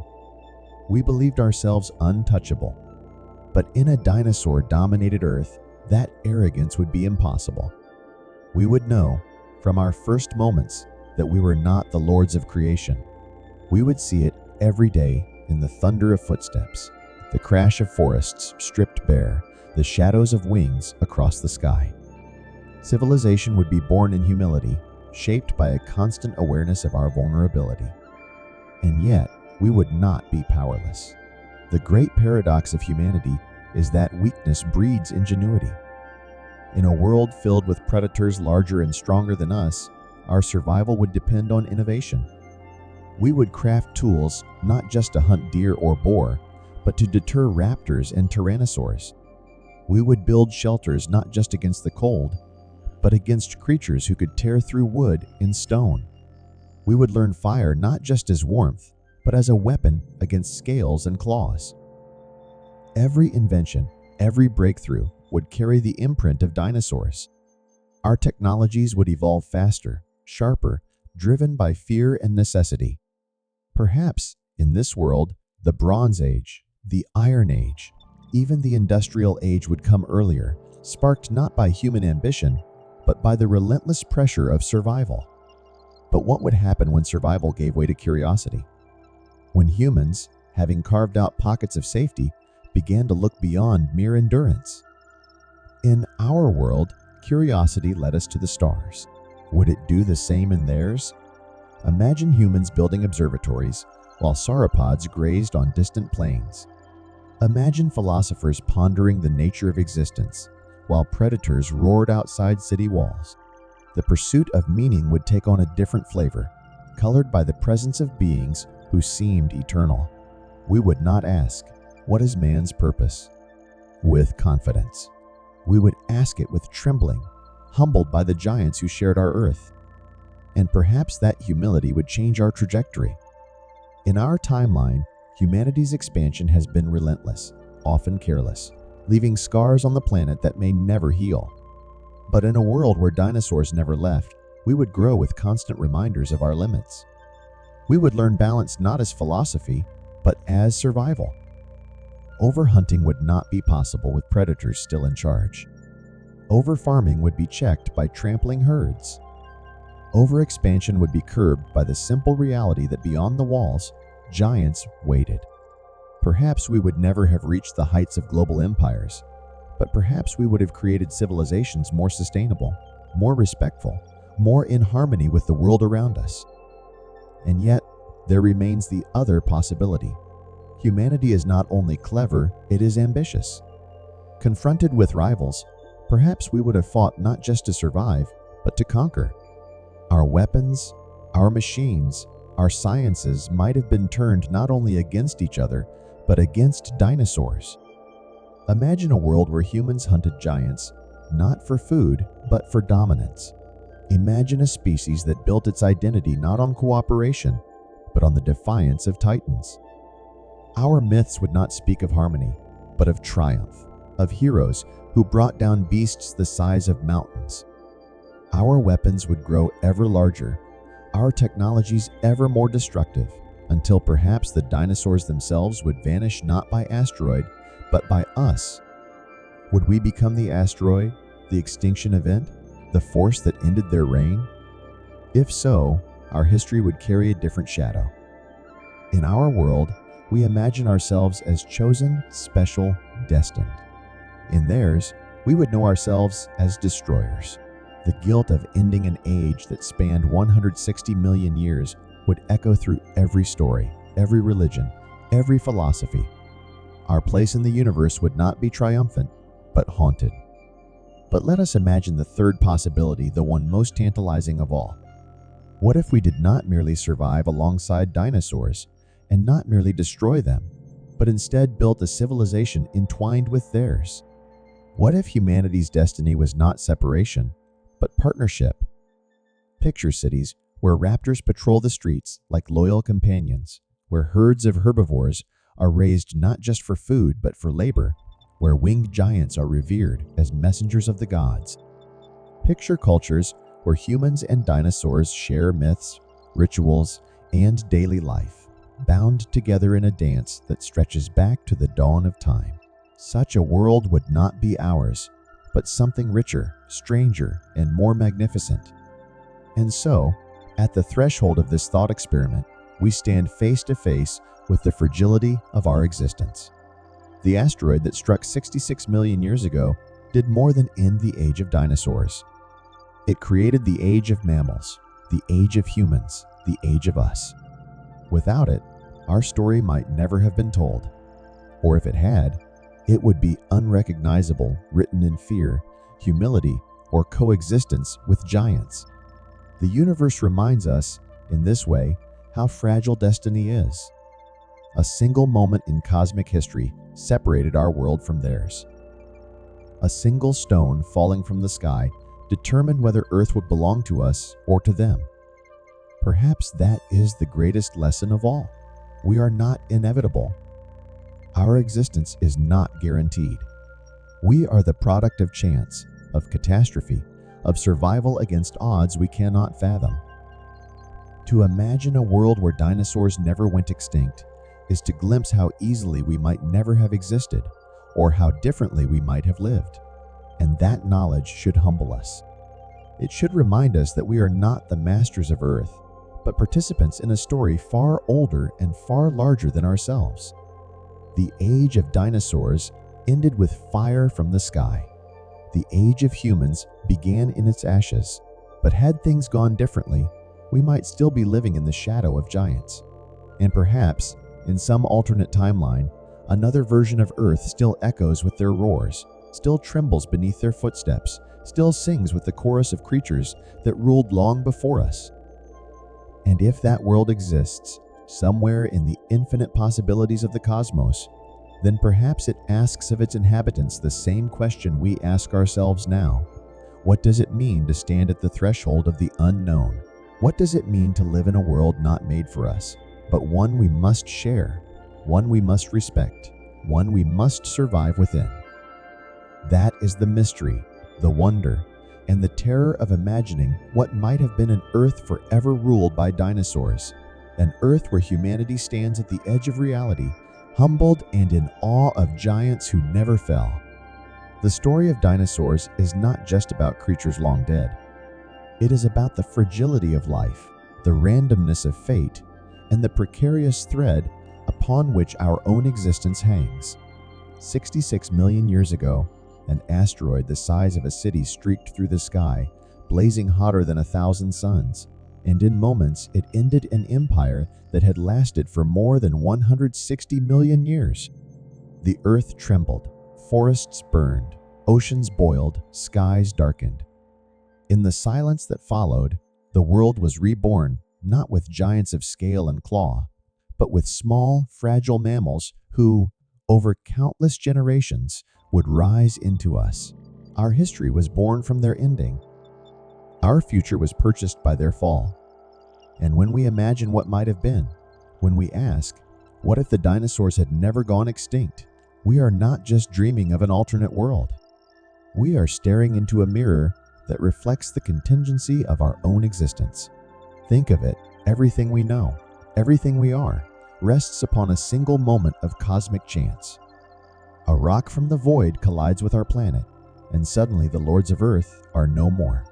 We believed ourselves untouchable. But in a dinosaur-dominated Earth, that arrogance would be impossible. We would know, from our first moments, that we were not the lords of creation. We would see it every day in the thunder of footsteps, the crash of forests stripped bare, the shadows of wings across the sky. Civilization would be born in humility, shaped by a constant awareness of our vulnerability. And yet, we would not be powerless. The great paradox of humanity is that weakness breeds ingenuity. In a world filled with predators larger and stronger than us, our survival would depend on innovation. We would craft tools not just to hunt deer or boar, but to deter raptors and tyrannosaurs. We would build shelters not just against the cold, but against creatures who could tear through wood and stone. We would learn fire not just as warmth, but as a weapon against scales and claws. Every invention, every breakthrough would carry the imprint of dinosaurs. Our technologies would evolve faster, sharper, driven by fear and necessity. Perhaps, in this world, the Bronze Age, the Iron Age, even the Industrial Age would come earlier, sparked not by human ambition, but by the relentless pressure of survival. But what would happen when survival gave way to curiosity? When humans, having carved out pockets of safety, began to look beyond mere endurance? In our world, curiosity led us to the stars. Would it do the same in theirs? Imagine humans building observatories while sauropods grazed on distant plains. Imagine philosophers pondering the nature of existence, while predators roared outside city walls. The pursuit of meaning would take on a different flavor, colored by the presence of beings who seemed eternal. We would not ask, "What is man's purpose?" with confidence. We would ask it with trembling, humbled by the giants who shared our earth. And perhaps that humility would change our trajectory. In our timeline, humanity's expansion has been relentless, often careless, leaving scars on the planet that may never heal. But in a world where dinosaurs never left, we would grow with constant reminders of our limits. We would learn balance not as philosophy, but as survival. Overhunting would not be possible with predators still in charge. Overfarming would be checked by trampling herds. Overexpansion would be curbed by the simple reality that beyond the walls, giants waited. Perhaps we would never have reached the heights of global empires, but perhaps we would have created civilizations more sustainable, more respectful, more in harmony with the world around us. And yet, there remains the other possibility. Humanity is not only clever, it is ambitious. Confronted with rivals, perhaps we would have fought not just to survive, but to conquer. Our weapons, our machines, our sciences might have been turned not only against each other, but against dinosaurs. Imagine a world where humans hunted giants, not for food, but for dominance. Imagine a species that built its identity not on cooperation, but on the defiance of titans. Our myths would not speak of harmony, but of triumph, of heroes who brought down beasts the size of mountains. Our weapons would grow ever larger, our technologies ever more destructive, until perhaps the dinosaurs themselves would vanish not by asteroid, but by us. Would we become the asteroid, the extinction event, the force that ended their reign? If so, our history would carry a different shadow. In our world, we imagine ourselves as chosen, special, destined. In theirs, we would know ourselves as destroyers. The guilt of ending an age that spanned 160 million years would echo through every story, every religion, every philosophy. Our place in the universe would not be triumphant, but haunted. But let us imagine the third possibility, the one most tantalizing of all. What if we did not merely survive alongside dinosaurs, and not merely destroy them, but instead built a civilization entwined with theirs? What if humanity's destiny was not separation, but partnership? Picture cities where raptors patrol the streets like loyal companions, where herds of herbivores are raised not just for food but for labor, where winged giants are revered as messengers of the gods. Picture cultures where humans and dinosaurs share myths, rituals, and daily life, bound together in a dance that stretches back to the dawn of time. Such a world would not be ours, but something richer, stranger, and more magnificent. And so, at the threshold of this thought experiment, we stand face to face with the fragility of our existence. The asteroid that struck 66 million years ago did more than end the age of dinosaurs. It created the age of mammals, the age of humans, the age of us. Without it, our story might never have been told. Or if it had, it would be unrecognizable, written in fear, humility, or coexistence with giants. The universe reminds us, in this way, how fragile destiny is. A single moment in cosmic history separated our world from theirs. A single stone falling from the sky determined whether Earth would belong to us or to them. Perhaps that is the greatest lesson of all. We are not inevitable. Our existence is not guaranteed. We are the product of chance, of catastrophe, of survival against odds we cannot fathom. To imagine a world where dinosaurs never went extinct is to glimpse how easily we might never have existed, or how differently we might have lived. And that knowledge should humble us. It should remind us that we are not the masters of Earth, but participants in a story far older and far larger than ourselves. The age of dinosaurs ended with fire from the sky. The age of humans began in its ashes, but had things gone differently, we might still be living in the shadow of giants. And perhaps, in some alternate timeline, another version of Earth still echoes with their roars, still trembles beneath their footsteps, still sings with the chorus of creatures that ruled long before us. And if that world exists, somewhere in the infinite possibilities of the cosmos, then perhaps it asks of its inhabitants the same question we ask ourselves now. What does it mean to stand at the threshold of the unknown? What does it mean to live in a world not made for us, but one we must share, one we must respect, one we must survive within? That is the mystery, the wonder, and the terror of imagining what might have been an Earth forever ruled by dinosaurs, an Earth where humanity stands at the edge of reality, humbled and in awe of giants who never fell. The story of dinosaurs is not just about creatures long dead. It is about the fragility of life, the randomness of fate, and the precarious thread upon which our own existence hangs. 66 million years ago, an asteroid the size of a city streaked through the sky, blazing hotter than 1,000 suns, and in moments it ended an empire that had lasted for more than 160 million years. The earth trembled, forests burned, oceans boiled, skies darkened. In the silence that followed, the world was reborn, not with giants of scale and claw, but with small, fragile mammals who, over countless generations, would rise into us. Our history was born from their ending. Our future was purchased by their fall. And when we imagine what might have been, when we ask, what if the dinosaurs had never gone extinct? We are not just dreaming of an alternate world. We are staring into a mirror that reflects the contingency of our own existence. Think of it, everything we know, everything we are, rests upon a single moment of cosmic chance. A rock from the void collides with our planet, and suddenly the lords of Earth are no more.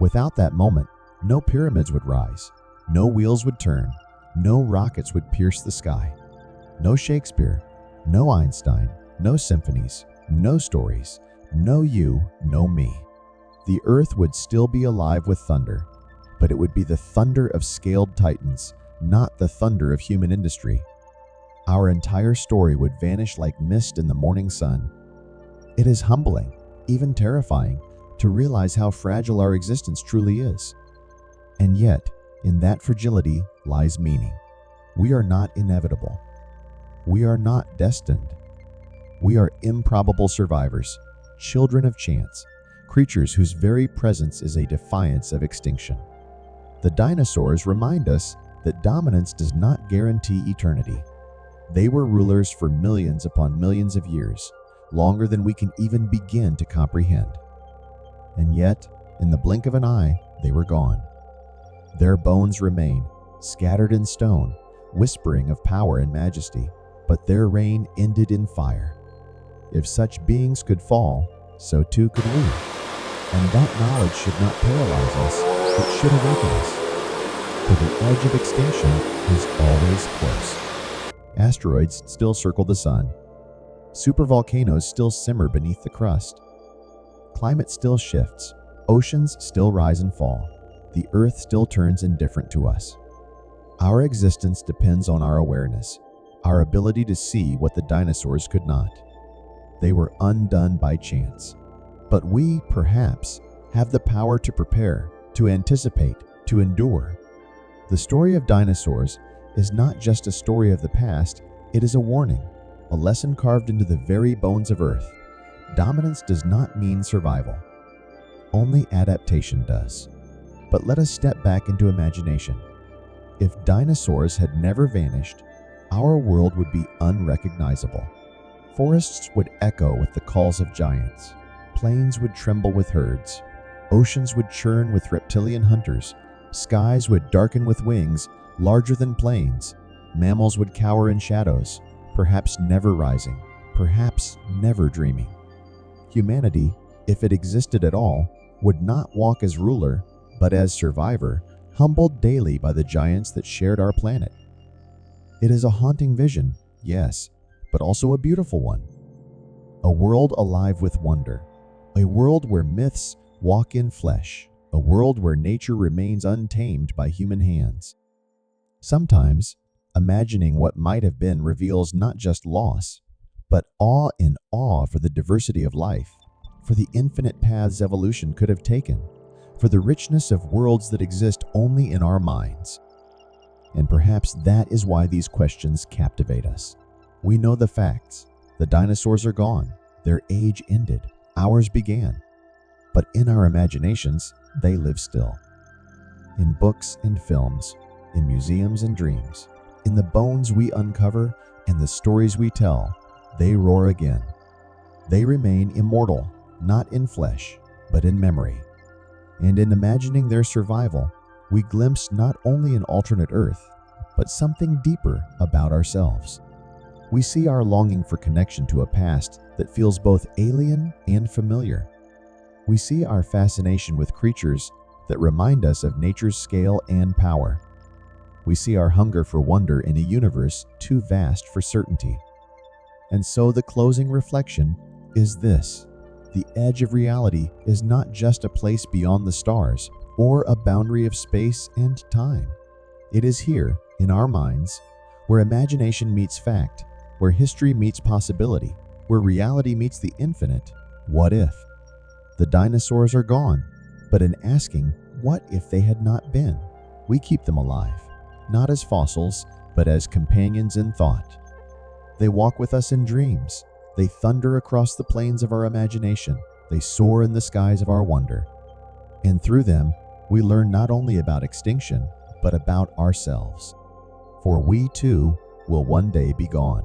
Without that moment, no pyramids would rise, no wheels would turn, no rockets would pierce the sky. No Shakespeare, no Einstein, no symphonies, no stories, no you, no me. The Earth would still be alive with thunder, but it would be the thunder of scaled titans, not the thunder of human industry. Our entire story would vanish like mist in the morning sun. It is humbling, even terrifying, to realize how fragile our existence truly is. And yet, in that fragility lies meaning. We are not inevitable. We are not destined. We are improbable survivors, children of chance, creatures whose very presence is a defiance of extinction. The dinosaurs remind us that dominance does not guarantee eternity. They were rulers for millions upon millions of years, longer than we can even begin to comprehend. And yet, in the blink of an eye, they were gone. Their bones remain, scattered in stone, whispering of power and majesty, but their reign ended in fire. If such beings could fall, so too could we. And that knowledge should not paralyze us, it should awaken us. For the edge of extinction is always close. Asteroids still circle the sun. Supervolcanoes still simmer beneath the crust. Climate still shifts. Oceans still rise and fall. The Earth still turns indifferent to us. Our existence depends on our awareness, our ability to see what the dinosaurs could not. They were undone by chance. But we, perhaps, have the power to prepare, to anticipate, to endure. The story of dinosaurs is not just a story of the past, it is a warning, a lesson carved into the very bones of Earth. Dominance does not mean survival. Only adaptation does. But let us step back into imagination. If dinosaurs had never vanished, our world would be unrecognizable. Forests would echo with the calls of giants. Plains would tremble with herds. Oceans would churn with reptilian hunters. Skies would darken with wings larger than planes. Mammals would cower in shadows, perhaps never rising, perhaps never dreaming. Humanity, if it existed at all, would not walk as ruler, but as survivor, humbled daily by the giants that shared our planet. It is a haunting vision, yes, but also a beautiful one. A world alive with wonder, a world where myths walk in flesh, a world where nature remains untamed by human hands. Sometimes, Imagining what might have been reveals not just loss, but awe and awe for the diversity of life, for the infinite paths evolution could have taken, for the richness of worlds that exist only in our minds. And perhaps that is why these questions captivate us. We know the facts. The dinosaurs are gone. Their age ended. Ours began. But in our imaginations, they live still. In books and films, in museums and dreams, in the bones we uncover and the stories we tell, they roar again. They remain immortal, not in flesh, but in memory. And in imagining their survival, we glimpse not only an alternate Earth, but something deeper about ourselves. We see our longing for connection to a past that feels both alien and familiar. We see our fascination with creatures that remind us of nature's scale and power. We see our hunger for wonder in a universe too vast for certainty. And so the closing reflection is this: the edge of reality is not just a place beyond the stars or a boundary of space and time. It is here, in our minds, where imagination meets fact, where history meets possibility, where reality meets the infinite. What if? The dinosaurs are gone, but in asking, what if they had not been, we keep them alive, not as fossils, but as companions in thought. They walk with us in dreams. They thunder across the plains of our imagination. They soar in the skies of our wonder. And through them, we learn not only about extinction, but about ourselves. For we too will one day be gone.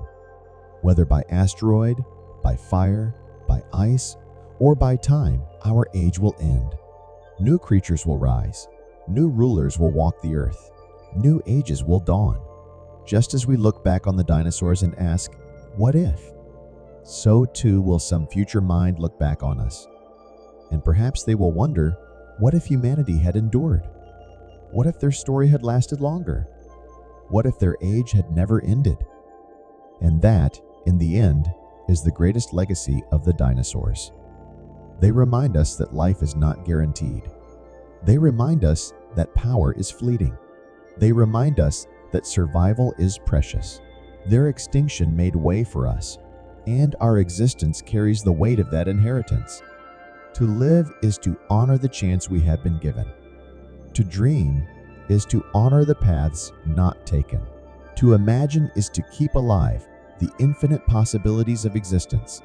Whether by asteroid, by fire, by ice, or by time, our age will end. New creatures will rise. New rulers will walk the earth. New ages will dawn. Just as we look back on the dinosaurs and ask, what if? So too will some future mind look back on us. And perhaps they will wonder, what if humanity had endured? What if their story had lasted longer? What if their age had never ended? And that, in the end, is the greatest legacy of the dinosaurs. They remind us that life is not guaranteed. They remind us that power is fleeting. They remind us that survival is precious. Their extinction made way for us, and our existence carries the weight of that inheritance. To live is to honor the chance we have been given. To dream is to honor the paths not taken. To imagine is to keep alive the infinite possibilities of existence.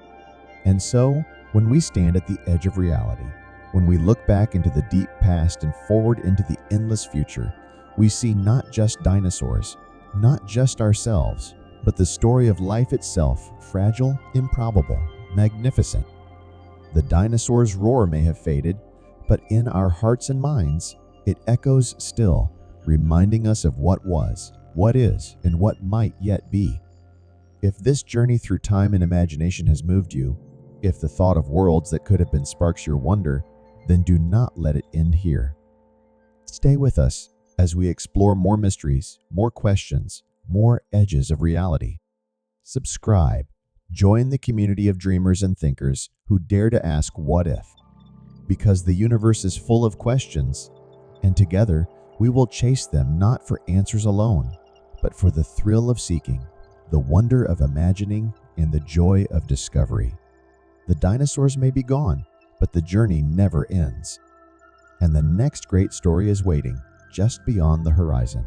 And so, when we stand at the edge of reality, when we look back into the deep past and forward into the endless future, we see not just dinosaurs, not just ourselves, but the story of life itself, fragile, improbable, magnificent. The dinosaurs' roar may have faded, but in our hearts and minds, it echoes still, reminding us of what was, what is, and what might yet be. If this journey through time and imagination has moved you, if the thought of worlds that could have been sparks your wonder, then do not let it end here. Stay with us as we explore more mysteries, more questions, more edges of reality. Subscribe. Join the community of dreamers and thinkers who dare to ask what if. Because the universe is full of questions, and together we will chase them not for answers alone, but for the thrill of seeking, the wonder of imagining, and the joy of discovery. The dinosaurs may be gone, but the journey never ends. And the next great story is waiting just beyond the horizon.